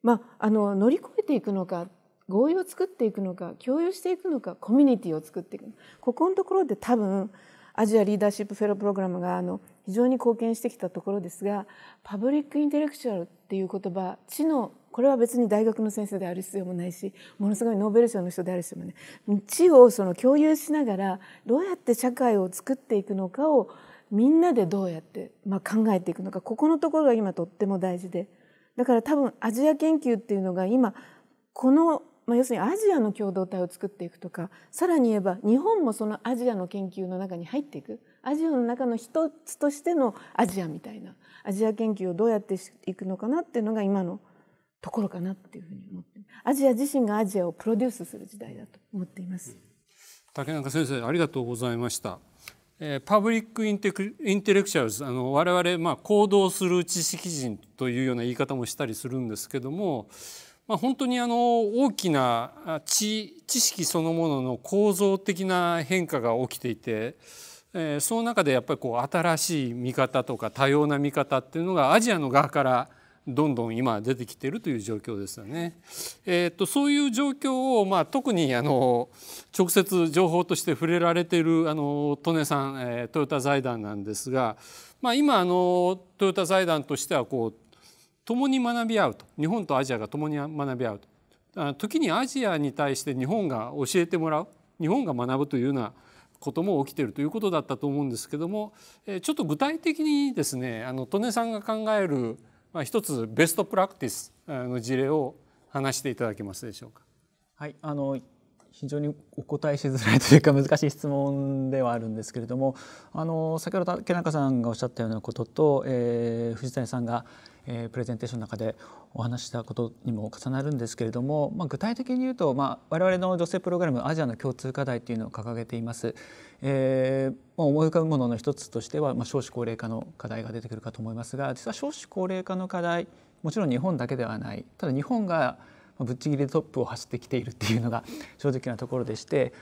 乗り越えていくのか、合意を作っていくのか、共有していくのか、コミュニティを作っていくのか、ここのところで多分アジアリーダーシップフェロープログラムが非常に貢献してきたところですが、パブリックインテレクチュアルっていう言葉、知の、これは別に大学の先生である必要もないし、ものすごいノーベル賞の人である必要もない。知をその共有しながらどうやって社会を作っていくのかをみんなでどうやって考えていくのか、ここのところが今とっても大事で、だから多分アジア研究っていうのが今この要するにアジアの共同体を作っていくとか、さらに言えば日本もそのアジアの研究の中に入っていく、アジアの中の一つとしてのアジアみたいなアジア研究をどうやってしていくのかなっていうのが今のところかなっていうふうに思って、アジア自身がアジアをプロデュースする時代だと思っています。竹中先生ありがとうございました。パブリックインテレクチャルズ、我々行動する知識人というような言い方もしたりするんですけども、本当に大きな知識そのものの構造的な変化が起きていて、その中でやっぱり新しい見方とか多様な見方っていうのがアジアの側からどんどん今出てきているという状況ですよね。そういう状況を特に直接情報として触れられている利根さん、トヨタ財団なんですが、今トヨタ財団としては共に学び合うと、日本とアジアが共に学び合うと、時にアジアに対して日本が教えてもらう、日本が学ぶというようなことも起きているということだったと思うんですけども、ちょっと具体的にですね、利根さんが考える一つベストプラクティスの事例を話していただけますでしょうか。はい、非常にお答えしづらいというか難しい質問ではあるんですけれども、先ほど竹中さんがおっしゃったようなことと、藤谷さんが、プレゼンテーションの中でお話したことにも重なるんですけれども、具体的に言うと、我々の女性プログラムアジアの共通課題というのを掲げています。思い浮かぶものの一つとしては、少子高齢化の課題が出てくるかと思いますが、実は少子高齢化の課題、もちろん日本だけではない、ただ日本がぶっちぎりでトップを走ってきているっていうのが正直なところでして、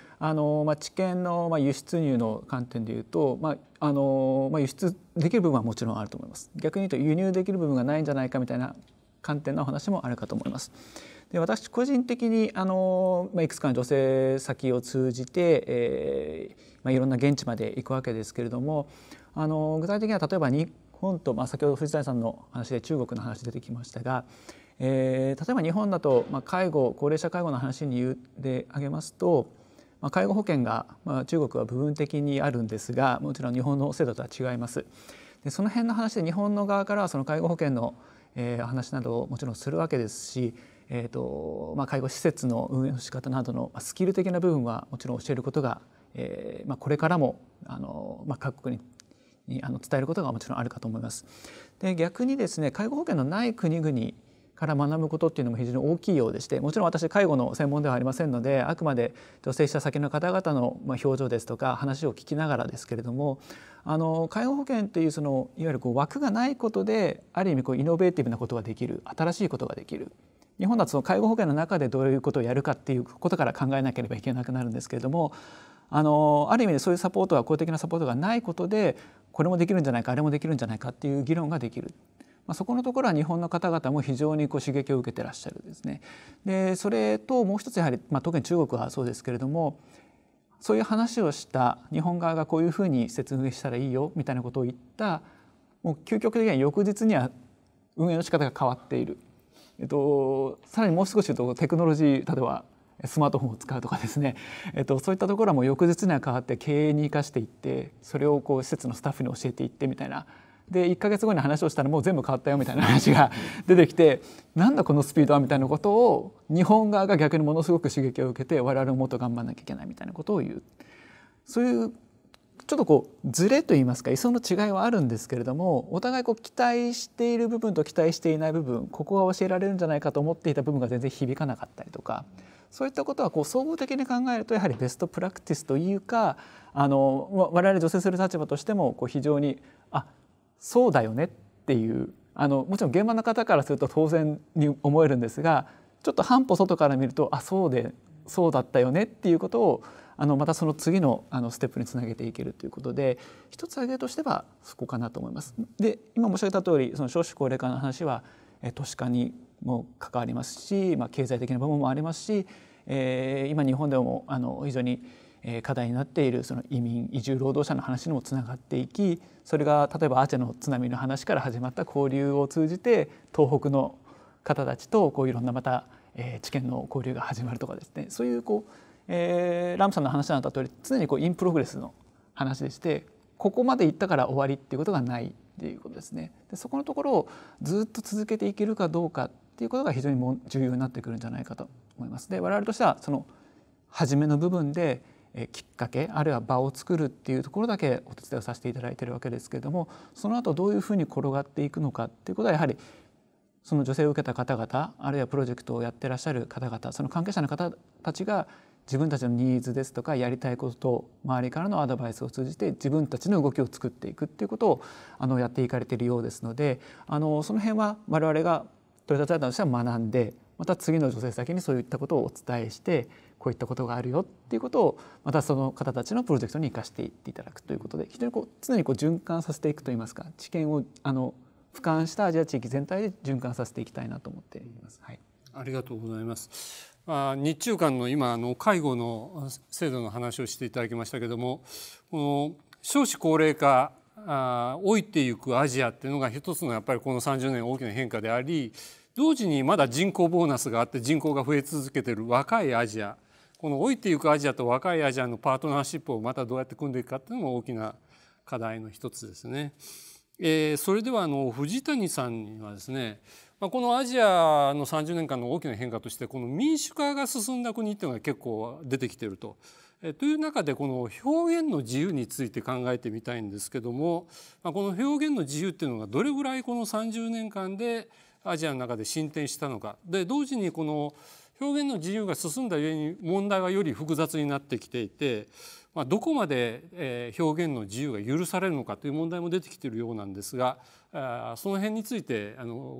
知見の輸出入の観点でいうと、輸出できる部分はもちろんあると思います。逆に言うと輸入できる部分がないんじゃないかみたいな観点の話もあるかと思います。で、私個人的にいくつかの女性先を通じて、いろんな現地まで行くわけですけれども、具体的には例えば日本と、先ほど藤谷さんの話で中国の話出てきましたが、例えば日本だと、高齢者介護の話で挙げますと、介護保険が、中国は部分的にあるんですが、もちろん日本の制度とは違います。でその辺の話で日本の側からはその介護保険の話などをもちろんするわけですし、介護施設の運営の仕方などのスキル的な部分はもちろん教えることが、これからも各国に伝えることがもちろんあるかと思います。で逆にですね、介護保険のない国々から学ぶことっていうのも非常に大きいようでして、もちろん私介護の専門ではありませんので、あくまで助成した先の方々の表情ですとか話を聞きながらですけれども、介護保険っていういわゆる枠がないことである意味イノベーティブなことができる、新しいことができる。日本だと介護保険の中でどういうことをやるかっていうことから考えなければいけなくなるんですけれども、ある意味でそういうサポートは公的なサポートがないことで、これもできるんじゃないかあれもできるんじゃないかっていう議論ができる。そこのところは日本の方々も非常に刺激を受けてらっしゃるですね。でそれともう一つやはり、特に中国はそうですけれども、そういう話をした日本側がこういうふうに説明したらいいよみたいなことを言った、もう究極的には翌日には運営の仕方が変わっている。さらにもう少し言うとテクノロジー、例えばスマートフォンを使うとかですね、そういったところはもう翌日には変わって経営に生かしていって、それを施設のスタッフに教えていってみたいな。で1ヶ月後に話をしたらもう全部変わったよみたいな話が出てきて、なんだこのスピードはみたいなことを日本側が逆にものすごく刺激を受けて、我々ももっと頑張らなきゃいけないみたいなことを言う。そういうちょっとズレといいますか、位相の違いはあるんですけれども、お互い期待している部分と期待していない部分、ここが教えられるんじゃないかと思っていた部分が全然響かなかったりとか、そういったことは総合的に考えるとやはりベストプラクティスというか、我々助成する立場としても非常にそうだよねっていう、もちろん現場の方からすると当然に思えるんですが、ちょっと半歩外から見るとそうだったよねっていうことをまたその次のステップにつなげていけるということで、一つ挙げとしてはそこかなと思います。で今申し上げた通り、その少子高齢化の話は都市化にも関わりますし、経済的な部分もありますし、今日本でも非常に課題になっているその移民移住労働者の話にもつながっていき、それが例えばアジアの津波の話から始まった交流を通じて東北の方たちといろんなまた知見の交流が始まるとかですね、そういうラムさんの話にあった通り、常にインプログレスの話でして、ここまで行ったから終わりっていうことがないっていうことですね。でそこのところをずっと続けていけるかどうかっていうことが非常に重要になってくるんじゃないかと思います。で我々としてはその初めの部分できっかけあるいは場を作るっていうところだけお手伝いをさせていただいているわけですけれども、その後どういうふうに転がっていくのかっていうことはやはりその助成を受けた方々、あるいはプロジェクトをやってらっしゃる方々、その関係者の方たちが自分たちのニーズですとかやりたいことを周りからのアドバイスを通じて自分たちの動きを作っていくっていうことをやっていかれているようですので、その辺は我々がトヨタ財団としては学んで、また次の助成先にそういったことをお伝えして、こういったことがあるよっていうことをまたその方たちのプロジェクトに生かしていっていただくということで、非常に常に循環させていくといいますか、知見を俯瞰したアジア地域全体で循環させていきたいなと思っています。はい、ありがとうございます。日中間の今介護の制度の話をしていただきましたけれども、この少子高齢化老いていくアジアっていうのが一つのやっぱりこの30年大きな変化であり、同時にまだ人口ボーナスがあって人口が増え続けている若いアジア、この老いていくアジアと若いアジアのパートナーシップをまたどうやって組んでいくかっていうのも大きな課題の一つですね。それでは藤谷さんにはですね、このアジアの30年間の大きな変化として、この民主化が進んだ国っていうのが結構出てきていると。という中でこの表現の自由について考えてみたいんですけども、この表現の自由っていうのがどれぐらいこの30年間でアジアの中で進展したのか。で同時にこの表現の自由が進んだゆえに問題はより複雑になってきていて、どこまで表現の自由が許されるのかという問題も出てきているようなんですが、その辺について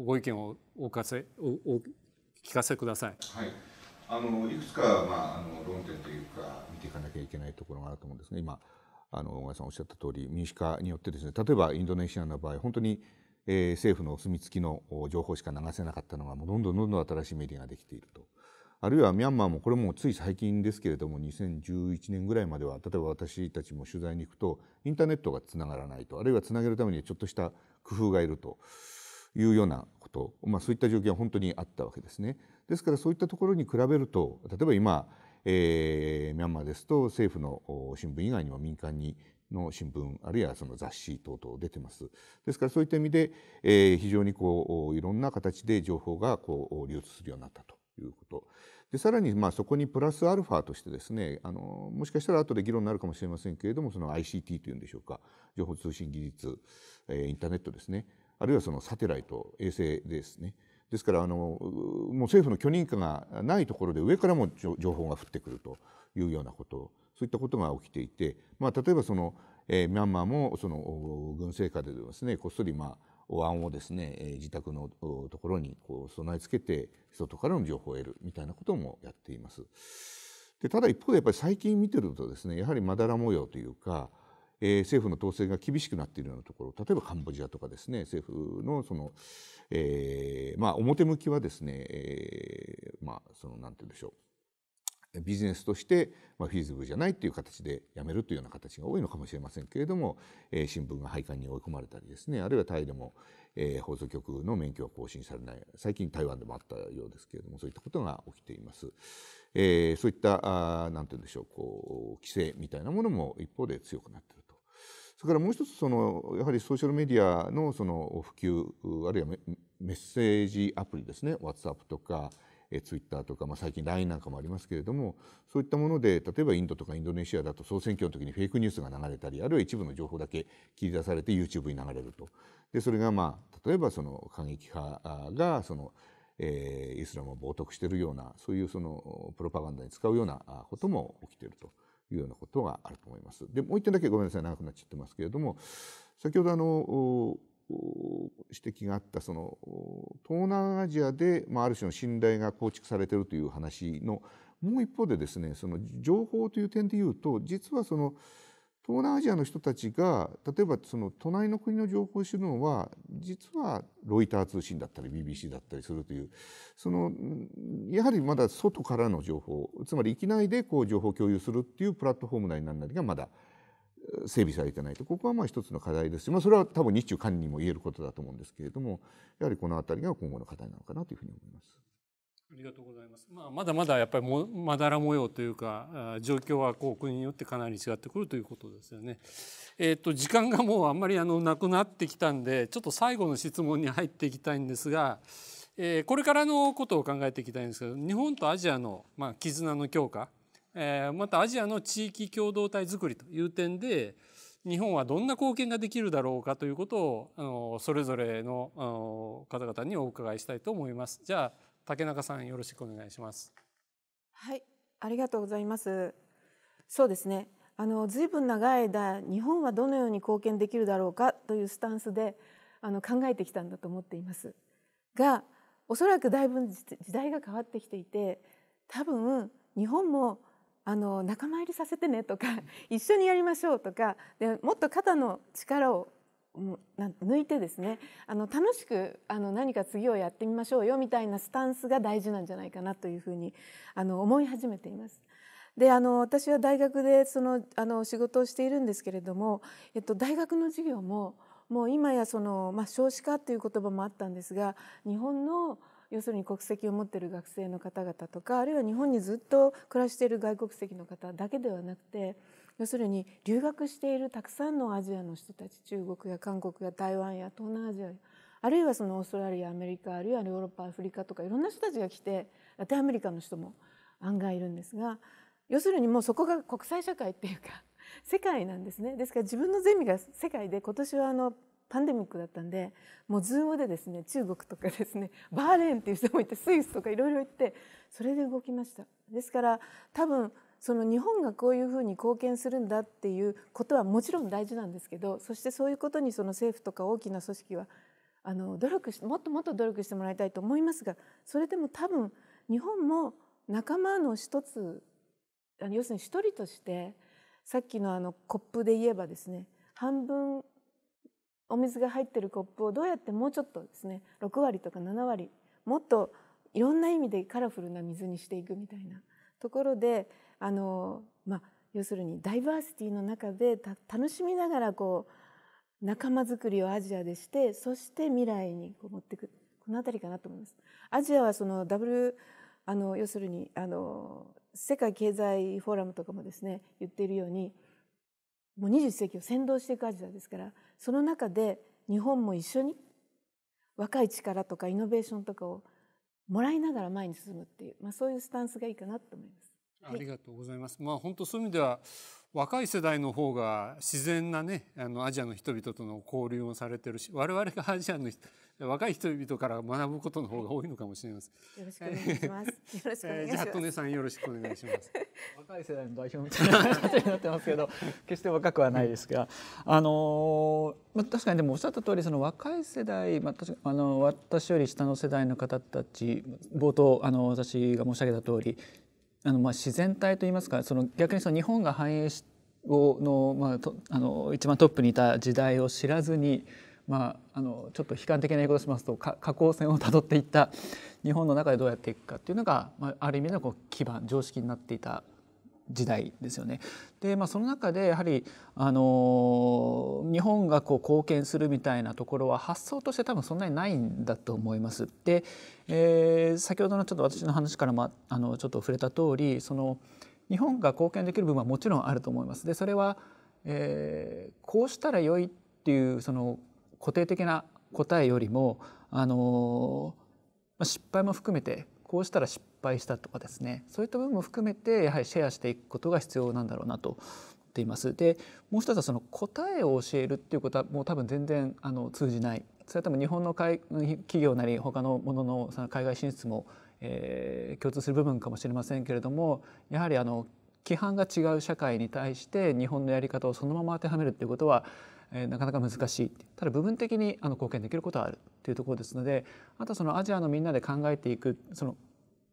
ご意見をお聞かせください。はい、いくつか、論点というか見ていかなきゃいけないところがあると思うんですが、今小川さんおっしゃった通り、民主化によってですね、例えばインドネシアの場合本当に政府のお墨付きの情報しか流せなかったのがもうどんどん新しいメディアができていると。あるいはミャンマーもこれもつい最近ですけれども、2011年ぐらいまでは例えば私たちも取材に行くとインターネットがつながらないと、あるいはつなげるためにちょっとした工夫がいるというようなこと、そういった状況は本当にあったわけですね。ですからそういったところに比べると、例えば今、ミャンマーですと政府の新聞以外にも民間の新聞あるいはその雑誌等々出てます。ですからそういった意味で、非常にいろんな形で情報が流通するようになったとでさらにそこにプラスアルファとしてですね、もしかしたら後で議論になるかもしれませんけれども、その ICT というんでしょうか、情報通信技術、インターネットですね、あるいはそのサテライト、衛星ですね。ですからもう政府の許認可がないところで上からも情報が降ってくるというようなこと、そういったことが起きていて、例えばそのミャンマーもその軍政下でですね、こっそりお椀をですね、自宅のところに備え付けて外からの情報を得るみたいなこともやっています。でただ一方でやっぱり最近見てるとですね、やはりまだら模様というか、政府の統制が厳しくなっているようなところ、例えばカンボジアとかですね、政府のその、表向きはですね、そのなんて言うんでしょう、ビジネスとしてフィーズブルじゃないという形でやめるというような形が多いのかもしれませんけれども、新聞が廃刊に追い込まれたりですね、あるいはタイでも、放送局の免許が更新されない、最近台湾でもあったようですけれども、そういったことが起きています。そういったなんて言うんでしょう、規制みたいなものも一方で強くなっていると。それからもう一つやはりソーシャルメディアのその普及、あるいはメッセージアプリですね、WhatsApp とかツイッターとか、最近 LINE なんかもありますけれども、そういったもので例えばインドとかインドネシアだと総選挙の時にフェイクニュースが流れたり、あるいは一部の情報だけ切り出されて YouTube に流れると。でそれが例えばその過激派がイスラムを冒涜しているような、そういうそのプロパガンダに使うようなことも起きているというようなことがあると思います。でもう一点だけごめんなさい、長くなっちゃってますけれども、先ほど指摘があったその東南アジアで、ある種の信頼が構築されているという話のもう一方でですね、その情報という点でいうと、実はその東南アジアの人たちが例えばその隣の国の情報を知るのは、実はロイター通信だったり BBC だったりするという、やはりまだ外からの情報、つまり域内で情報を共有するっていうプラットフォームなりなんなりがまだ整備されてないと、ここは一つの課題ですし、それは多分日中韓にも言えることだと思うんですけれども、やはりこのあたりが今後の課題なのかなというふうに思います。ありがとうございます。まだまだやっぱりまだら模様というか、状況は国によってかなり違ってくるということですよね。時間がもうあんまりなくなってきたんで、ちょっと最後の質問に入っていきたいんですが、これからのことを考えていきたいんですけど、日本とアジアの絆の強化、またアジアの地域共同体づくりという点で、日本はどんな貢献ができるだろうかということをそれぞれの方々にお伺いしたいと思います。じゃあ竹中さん、よろしくお願いします。はい、ありがとうございます。そうですね。ずいぶん長い間、日本はどのように貢献できるだろうかというスタンスで考えてきたんだと思っていますが、おそらくだいぶ時代が変わってきていて、多分日本も仲間入りさせてねとか一緒にやりましょうとかで、もっと肩の力を抜いてですね、楽しく何か次をやってみましょうよみたいなスタンスが大事なんじゃないかなというふうに思い始めています。で私は大学で仕事をしているんですけれども、大学の授業も今や少子化という言葉もあったんですが、日本の要するに国籍を持っている学生の方々とか、あるいは日本にずっと暮らしている外国籍の方だけではなくて、要するに留学しているたくさんのアジアの人たち、中国や韓国や台湾や東南アジア、あるいはオーストラリア、アメリカ、あるいはヨーロッパ、アフリカとかいろんな人たちが来て、ラテンアメリカの人も案外いるんですが、要するにもうそこが国際社会っていうか世界なんですね。ですから自分のゼミが世界で、今年はパンデミックだったんで、もうズームでですね、中国とかですね、バーレーンっていう人もいて、スイスとかいろいろ行って、それで動きました。ですから多分日本がこういうふうに貢献するんだっていうことはもちろん大事なんですけど、そしてそういうことに政府とか大きな組織はもっともっと努力してもらいたいと思いますが、それでも多分日本も仲間の一つ、要するに一人として、さっきのコップで言えばですね、半分お水が入ってるコップをどうやってもうちょっとですね、6割とか7割もっといろんな意味でカラフルな水にしていくみたいなところで、要するにダイバーシティの中で楽しみながら仲間づくりをアジアでして、そして未来に持っていく、この辺りかなと思います。アジアは要するに世界経済フォーラムとかもですね言っているように、もう21世紀を先導していくアジアですから、その中で日本も一緒に若い力とかイノベーションとかをもらいながら前に進むっていう、そういうスタンスがいいかなと思います。ありがとうございます。本当そういう意味では若い世代の方が自然なねアジアの人々との交流をされてるし、我々がアジアの若い人々から学ぶことの方が多いのかもしれません。よろしくお願いします。よろしくお願いします。じゃあトネさんよろしくお願いします。若い世代の代表みたいな形になってますけど決して若くはないですが、確かにでもおっしゃった通りその若い世代、私より下の世代の方たち、冒頭私が申し上げた通り自然体といいますか、逆に日本が繁栄の、一番トップにいた時代を知らずに、ちょっと悲観的な言い方をしますと下降線をたどっていった日本の中でどうやっていくかっていうのが、ある意味での基盤常識になっていた時代ですよね。で、その中でやはり日本が貢献するみたいなところは発想として多分そんなにないんだと思います。で、先ほどのちょっと私の話からもちょっと触れた通り日本が貢献できる部分はもちろんあると思います。でそれは、こうしたら良いっていう固定的な答えよりも失敗も含めてこうしたら失敗したとかですね、そういった部分も含めてやはりシェアしていくことが必要なんだろうなと思っています。でもう一つは答えを教えるっていうことはもう多分全然通じない。それは多分日本の企業なり他のものの海外進出も、共通する部分かもしれませんけれども、やはり規範が違う社会に対して日本のやり方をそのまま当てはめるっていうことはなかなか難しい。ただ部分的に貢献できることはあるというところですので、あとアジアのみんなで考えていく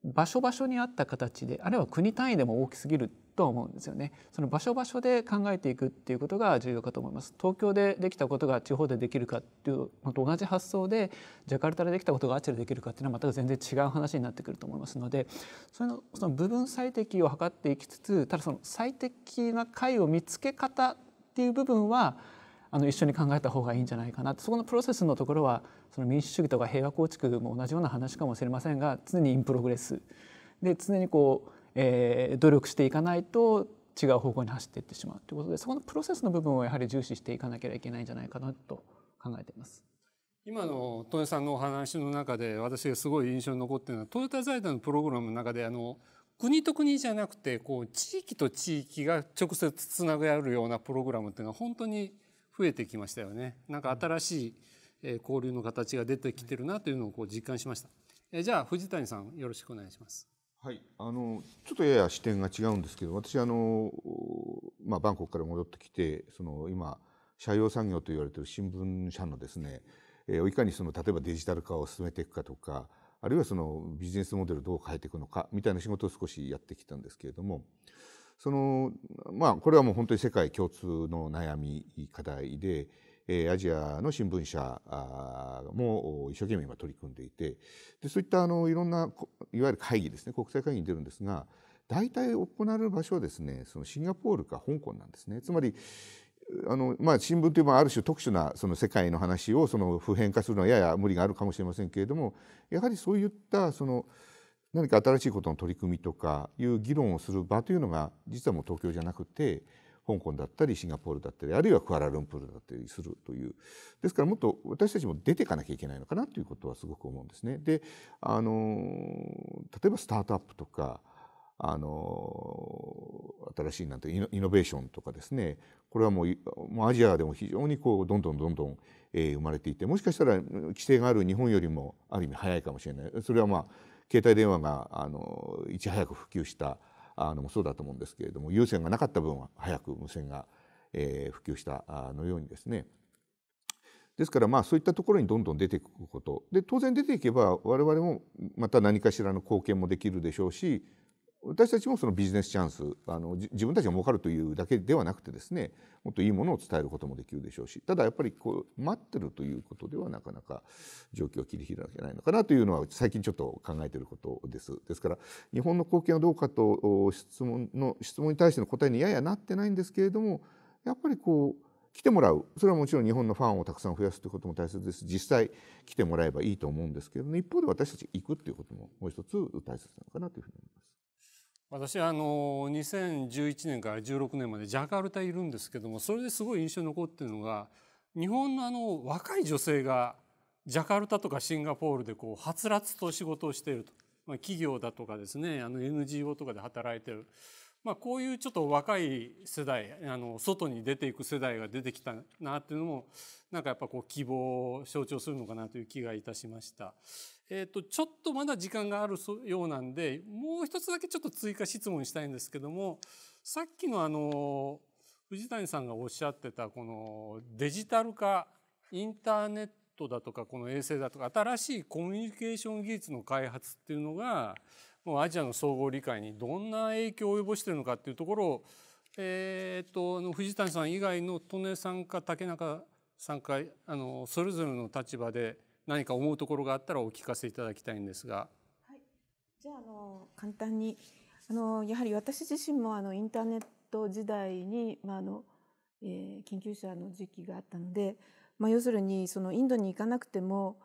場所場所に合った形で、あるいは国単位でも大きすぎるとは思うんですよね。場所場所で考えていくっていうことが重要かと思います。東京でできたことが地方でできるかっていうのと同じ発想でジャカルタでできたことがあっちでできるかっていうのは全く全然違う話になってくると思いますので、その部分最適を図っていきつつ、ただ最適な解を見つけ方っていう部分は一緒に考えた方がいいんじゃないかな。そこのプロセスのところは民主主義とか平和構築も同じような話かもしれませんが、常にインプログレスで常に努力していかないと違う方向に走っていってしまうということで、そこのプロセスの部分をやはり重視していかなければいけないんじゃないかなと考えています。今のトヨさんのお話の中で私がすごい印象に残っているのは、トヨタ財団のプログラムの中で国と国じゃなくて地域と地域が直接つながるようなプログラムっていうのは本当に増えてきましたよね。なんか新しい交流の形が出てきてるなというのを実感しました。じゃあ藤谷さんよろしくお願いします。はい、ちょっとやや視点が違うんですけど、私バンコクから戻ってきて今社用産業と言われている新聞社のですね、いかに例えばデジタル化を進めていくかとか、あるいはビジネスモデルをどう変えていくのかみたいな仕事を少しやってきたんですけれども、これはもう本当に世界共通の悩み課題で、アジアの新聞社も一生懸命今取り組んでいて、でそういったいろんないわゆる会議ですね、国際会議に出るんですが、大体行われる場所はですねシンガポールか香港なんですね。つまり新聞というのはある種特殊な世界の話を普遍化するのはやや無理があるかもしれませんけれども、やはりそういった何か新しいことの取り組みとかいう議論をする場というのが実はもう東京じゃなくて香港だったりシンガポールだったり、あるいはクアラルンプールだったりするという、ですからもっと私たちも出ていかなきゃいけないのかなということはすごく思うんですね。で例えばスタートアップとか新しいイノベーションとかですね、これはもうアジアでも非常にどんどん生まれていて、もしかしたら規制がある日本よりもある意味早いかもしれない。それは携帯電話がいち早く普及したもそうだと思うんですけれども、有線がなかった分は早く無線が普及したのようにですね、ですからそういったところにどんどん出ていくことで、当然出ていけば我々もまた何かしらの貢献もできるでしょうし、私たちもビジネスチャンス自分たちが儲かるというだけではなくてですね、もっといいものを伝えることもできるでしょうし、ただやっぱり待ってるということではなかなか状況を切り開けないのかなというのは最近ちょっと考えていることです。ですから日本の貢献はどうかと質問に対しての答えにややなってないんですけれども、やっぱり来てもらう、それはもちろん日本のファンをたくさん増やすということも大切です。実際来てもらえばいいと思うんですけれども、一方で私たち行くということももう一つ大切なのかなというふうに思います。私は2011年から16年までジャカルタいるんですけども、それですごい印象に残っているのが、日本の若い女性がジャカルタとかシンガポールでこうはつらつと仕事をしていると、企業だとかですねNGO とかで働いている、こういうちょっと若い世代外に出ていく世代が出てきたなっていうのもなんかやっぱこう希望を象徴するのかなという気がいたしました。ちょっとまだ時間があるようなんでもう一つだけちょっと追加質問したいんですけども、さっきの藤谷さんがおっしゃってたこのデジタル化、インターネットだとかこの衛星だとか新しいコミュニケーション技術の開発っていうのがもうアジアの総合理解にどんな影響を及ぼしているのかっていうところを、藤谷さん以外の利根さんか竹中さんかそれぞれの立場で何か思うところがあったらお聞かせいただきたいんですが。はい、じゃあ簡単にやはり私自身もインターネット時代に、研究者の時期があったので、要するにそのインドに行かなくても、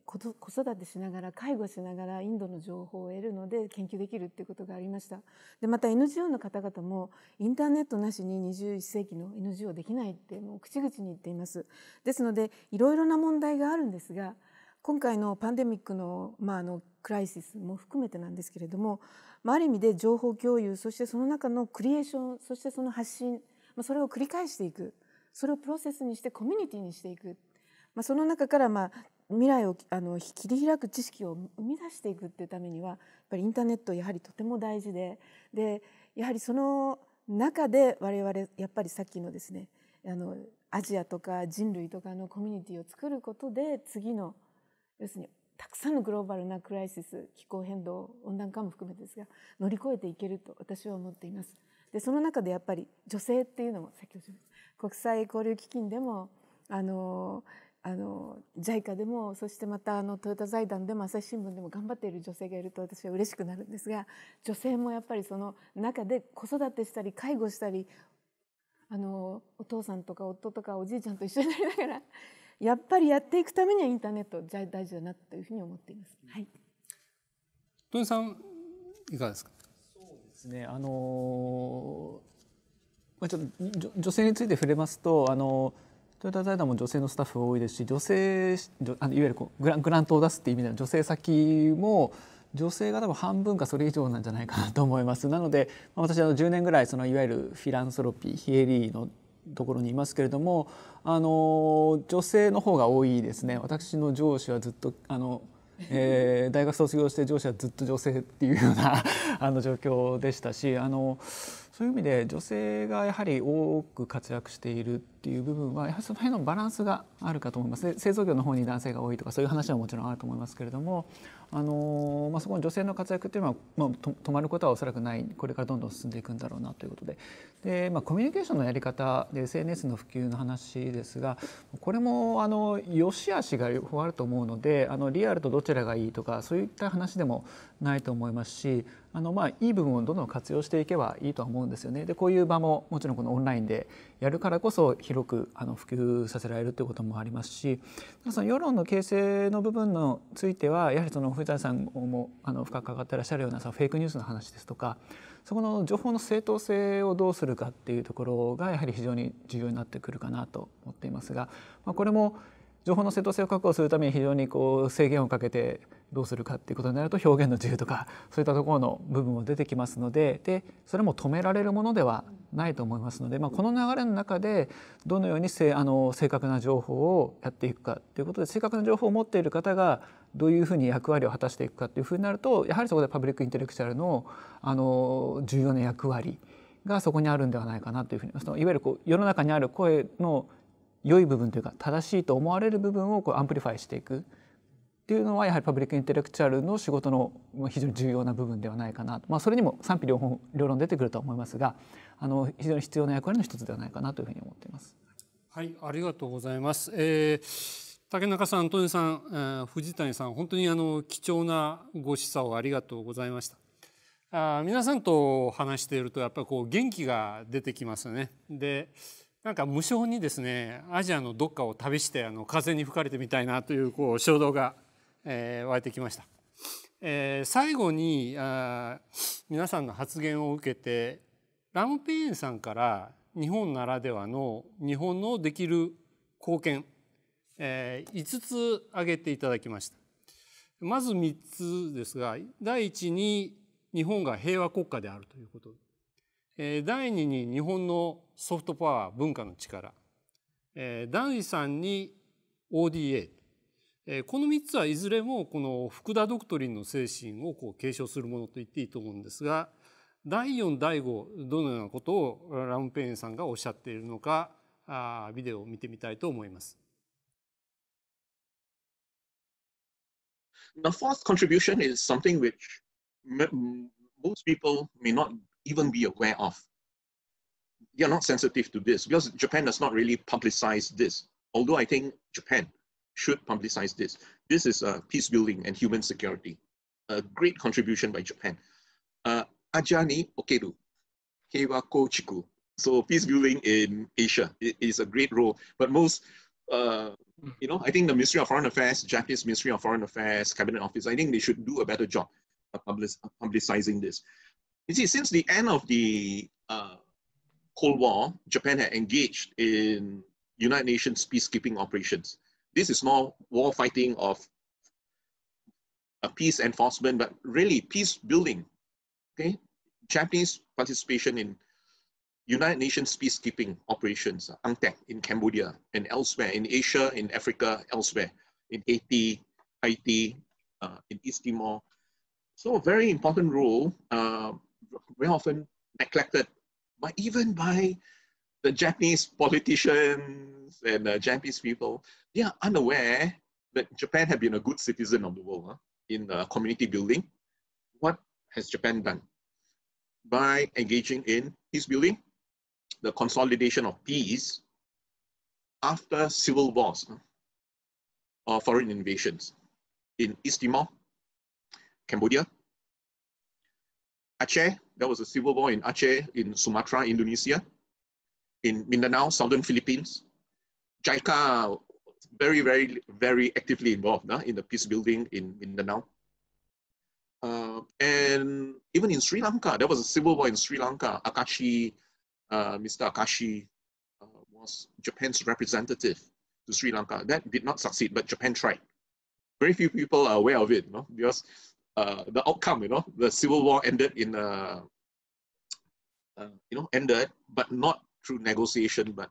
子育てしながら介護しながらインドの情報を得るので研究できるっていうことがありました。でまた NGO の方々もインターネットなしに21世紀の NGO できないってもう口々に言っています。ですのでいろいろな問題があるんですが、今回のパンデミックの、クライシスも含めてなんですけれども、ある意味で情報共有、そしてその中のクリエーション、そしてその発信、それを繰り返していく、それをプロセスにしてコミュニティにしていく、その中から未来を切り開く知識を生み出していくっていうためにはやっぱりインターネットやはりとても大事で、やはりその中で我々やっぱりさっきのですねアジアとか人類とかのコミュニティを作ることで次の要するにたくさんのグローバルなクライシス、気候変動、温暖化も含めてですが乗り越えていけると私は思っています。でその中でやっぱり女性っていうのも先ほど国際交流基金でもJICA でも、そしてまたトヨタ財団でも朝日新聞でも頑張っている女性がいると私は嬉しくなるんですが、女性もやっぱりその中で子育てしたり介護したりお父さんとか夫とかおじいちゃんと一緒になりながらやっぱりやっていくためにはインターネット大事だなというふうに思っています。はい。トニさんいかがですか。そうですね。ちょっと女性について触れますとトヨタ財団も女性のスタッフが多いですし、女性いわゆるグラントを出すっていう意味での女性先も女性が多分半分かそれ以上なんじゃないかなと思います。なので私は10年ぐらいいわゆるフィランソロピー非営利のところにいますけれども、女性の方が多いですね。私の上司はずっと大学卒業して上司はずっと女性っていうような状況でしたし、そういう意味で女性がやはり多く活躍しているっていう部分はやはりその辺のバランスがあるかと思います。製造業の方に男性が多いとかそういう話はもちろんあると思いますけれども、そこの女性の活躍っていうのは、止まることはおそらくない、これからどんどん進んでいくんだろうなということで、コミュニケーションのやり方で SNS の普及の話ですが、これも良し悪しが両方あると思うのでリアルとどちらがいいとかそういった話でもないと思いますし、いい部分をどんどん活用していけばいいとは思うんですよね。でこういう場ももちろんこのオンラインでやるからこそ広く普及させられるということもありますし、その世論の形成の部分についてはやはりその藤谷さんも深く関わっていらっしゃるようなフェイクニュースの話ですとか、そこの情報の正当性をどうするかっていうところがやはり非常に重要になってくるかなと思っていますが、これも情報の正当性を確保するために非常に制限をかけてどうするかっていうことになると表現の自由とかそういったところの部分も出てきますので、それも止められるものではないと思いますので、この流れの中でどのように正確な情報をやっていくかということで、正確な情報を持っている方がどういうふうに役割を果たしていくかというふうになると、やはりそこでパブリックインテレクチャルの重要な役割がそこにあるんではないかなというふうに、いわゆる世の中にある声の良い部分というか正しいと思われる部分をアンプリファイしていくっていうのはやはりパブリックインテレクチャルの仕事の非常に重要な部分ではないかなと、それにも賛否両論出てくると思いますが非常に必要な役割の一つではないかなというふうに思っています。はい、ありがとうございます。竹中さん、トニさん、藤谷さん、本当に貴重なご示唆をありがとうございました。皆さんと話しているとやっぱり元気が出てきますよね。でなんか無性にですねアジアのどっかを旅して風に吹かれてみたいなという衝動が、湧いてきました。最後に皆さんの発言を受けてラムペイエンさんから日本ならではの日本のできる貢献、5つ挙げていただきました。まず3つですが、第一に日本が平和国家であるということ。第二に日本のソフトパワー、文化の力。第3に ODA。この3つはいずれもこの福田ドクトリンの精神を継承するものと言っていいと思うんですが、第4、第5、どのようなことをラムペインさんがおっしゃっているのか、ビデオを見てみたいと思います。The fourth contribution is something which most people may not even be aware of. They are not sensitive to this because Japan does not really publicize this. Although I think Japan should publicize this. This is peace building and human security. A great contribution by Japan. Aja ni okeru, heiwa kouchiku. So peace building in Asia is a great role. But most, I think the Ministry of Foreign Affairs, Japanese Ministry of Foreign Affairs, Cabinet Office, I think they should do a better job of publicizing this. You see, since the end of the Cold War, Japan had engaged in United Nations peacekeeping operations. This is not war fighting of a peace enforcement, but really peace building. Okay, Japanese participation in United Nations peacekeeping operations, UNCTAD in Cambodia and elsewhere, in Asia, in Africa, elsewhere, in Haiti, in East Timor. So a very important role, very often neglected, but even by the Japanese politicians and Japanese people, they are unaware that Japan had been a good citizen of the world in community building. What has Japan done? By engaging in peace building, the consolidation of peace after civil wars or foreign invasions in East Timor, Cambodia, Aceh, there was a civil war in Aceh, in Sumatra, Indonesia, in Mindanao, southern Philippines. JICA very, very, very actively involved in the peace building in Mindanao. And even in Sri Lanka, there was a civil war in Sri Lanka. Akashi, Mr. Akashi was Japan's representative to Sri Lanka. That did not succeed, but Japan tried. Very few people are aware of it, because the outcome, the civil war ended in, ended, but not through negotiation, but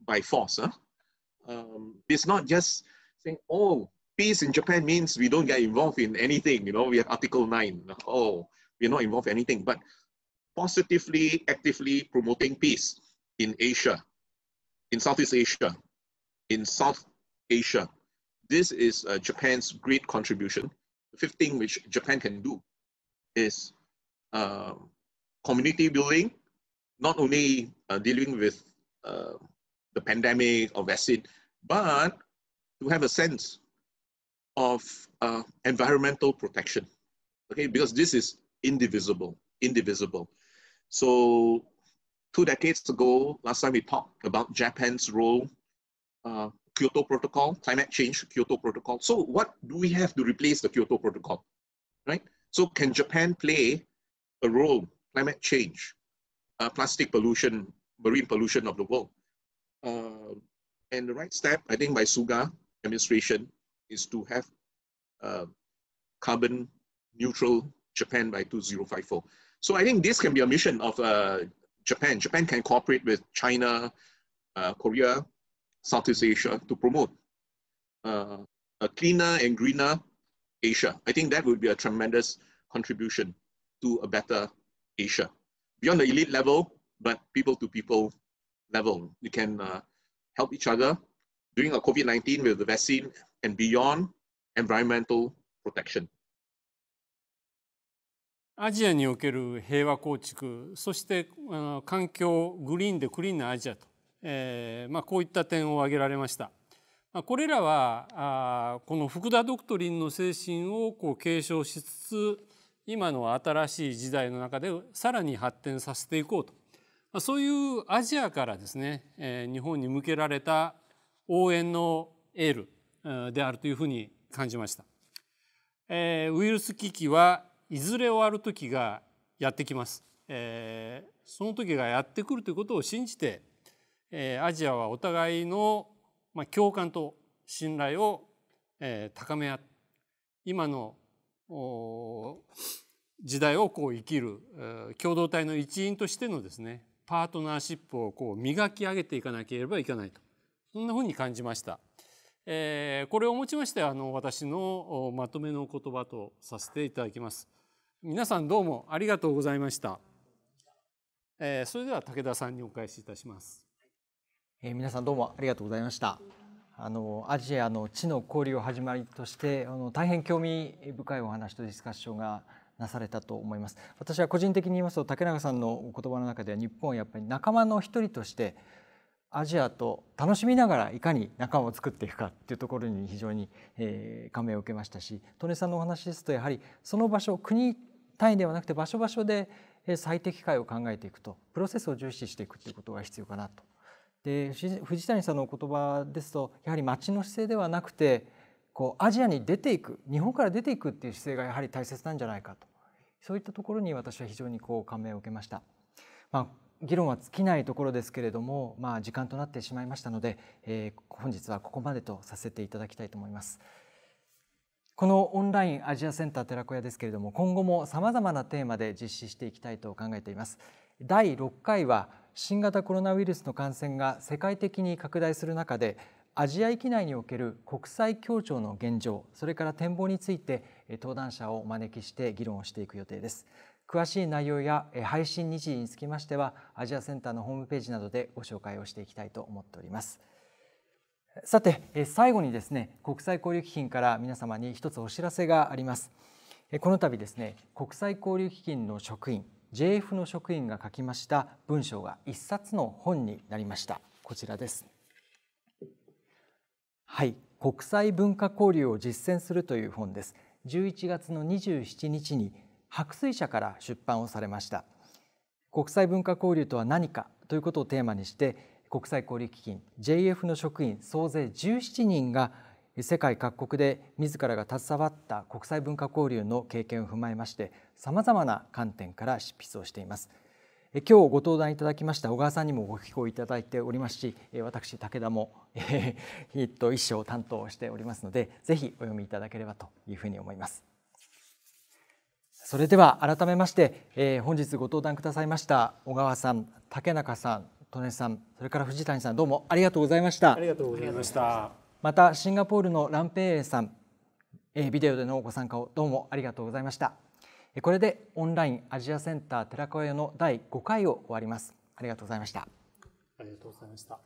by force. It's not just saying, oh, peace in Japan means we don't get involved in anything. We have Article 9. Oh, we're not involved in anything. But positively, actively promoting peace in Asia, in Southeast Asia, in South Asia. This is Japan's great contribution. The fifth thing which Japan can do is community building, not only dealing with the pandemic or vaccine, but to have a sense of environmental protection, okay? Because this is indivisible. So 2 decades ago, last time we talked about Japan's role, Kyoto Protocol, climate change, Kyoto Protocol. So what do we have to replace the Kyoto Protocol, right? So can Japan play a role, climate change, plastic pollution, marine pollution of the world? And the right step, I think, by Suga administration is to have carbon neutral Japan by 2054. So I think this can be a mission of Japan. Japan can cooperate with China, Korea, Southeast Asia to promote a cleaner and greener Asia. I think that would be a tremendous contribution to a better Asia. Beyond the elite level, but people-to-people level. We can help each other during a COVID-19 with the vaccine and beyond environmental protection. アジアにおける平和構築、そして環境グリーンでクリーンなアジアと、こういった点を挙げられました。これらはこの福田ドクトリンの精神を継承しつつ、今の新しい時代の中でさらに発展させていこうと、そういうアジアからですね、日本に向けられた応援のエールであるというふうに感じました。ウイルス危機はいずれ終わる時がやってきます。その時がやってくるということを信じて、アジアはお互いの共感と信頼を高め合って今の時代を生きる共同体の一員としてのですねパートナーシップを磨き上げていかなければいけないと、そんなふうに感じました。これをもちまして私のまとめの言葉とさせていただきます。皆さんどうもありがとうございました。それでは武田さんにお返しいたします。皆さんどうもありがとうございました。アジアの地の交流を始まりとして大変興味深いお話とディスカッションがなされたと思います。私は個人的に言いますと竹中さんのお言葉の中では日本はやっぱり仲間の一人としてアジアと楽しみながらいかに仲間を作っていくかっていうところに非常に感銘を受けましたし、利根さんのお話ですとやはりその場所国単位ではなくて場所場所で最適解を考えていくとプロセスを重視していくということが必要かなと。で藤谷さんのお言葉ですとやはり町の姿勢ではなくてアジアに出ていく日本から出ていくっていう姿勢がやはり大切なんじゃないかと、そういったところに私は非常に感銘を受けました。議論は尽きないところですけれども、時間となってしまいましたので、本日はここまでとさせていただきたいと思います。このオンラインアジアセンター寺子屋ですけれども今後もさまざまなテーマで実施していきたいと考えています。第6回は新型コロナウイルスの感染が世界的に拡大する中でアジア域内における国際協調の現状、それから展望について登壇者をお招きして議論をしていく予定です。詳しい内容や配信日時につきましてはアジアセンターのホームページなどでご紹介をしていきたいと思っております。さて最後にですね国際交流基金から皆様に一つお知らせがあります。この度ですね国際交流基金の職員 JF の職員が書きました文章が一冊の本になりました。こちらです。はい、国際文化交流を実践するという本です。11月の27日に白水社から出版をされました。国際文化交流とは何かということをテーマにして国際交流基金 JF の職員総勢17人が世界各国で自らが携わった国際文化交流の経験を踏まえましてさまざまな観点から執筆をしています。今日ご登壇いただきました小川さんにもご寄稿いただいておりますし、私武田も一章を担当しておりますのでぜひお読みいただければというふうに思います。それでは改めまして、本日ご登壇くださいました小川さん、竹中さん、利根さん、それから藤谷さんどうもありがとうございました。ありがとうございました。またシンガポールのランペイエさん、ビデオでのご参加をどうもありがとうございました。これでオンラインアジアセンター寺子屋の第5回を終わります。ありがとうございました。ありがとうございました。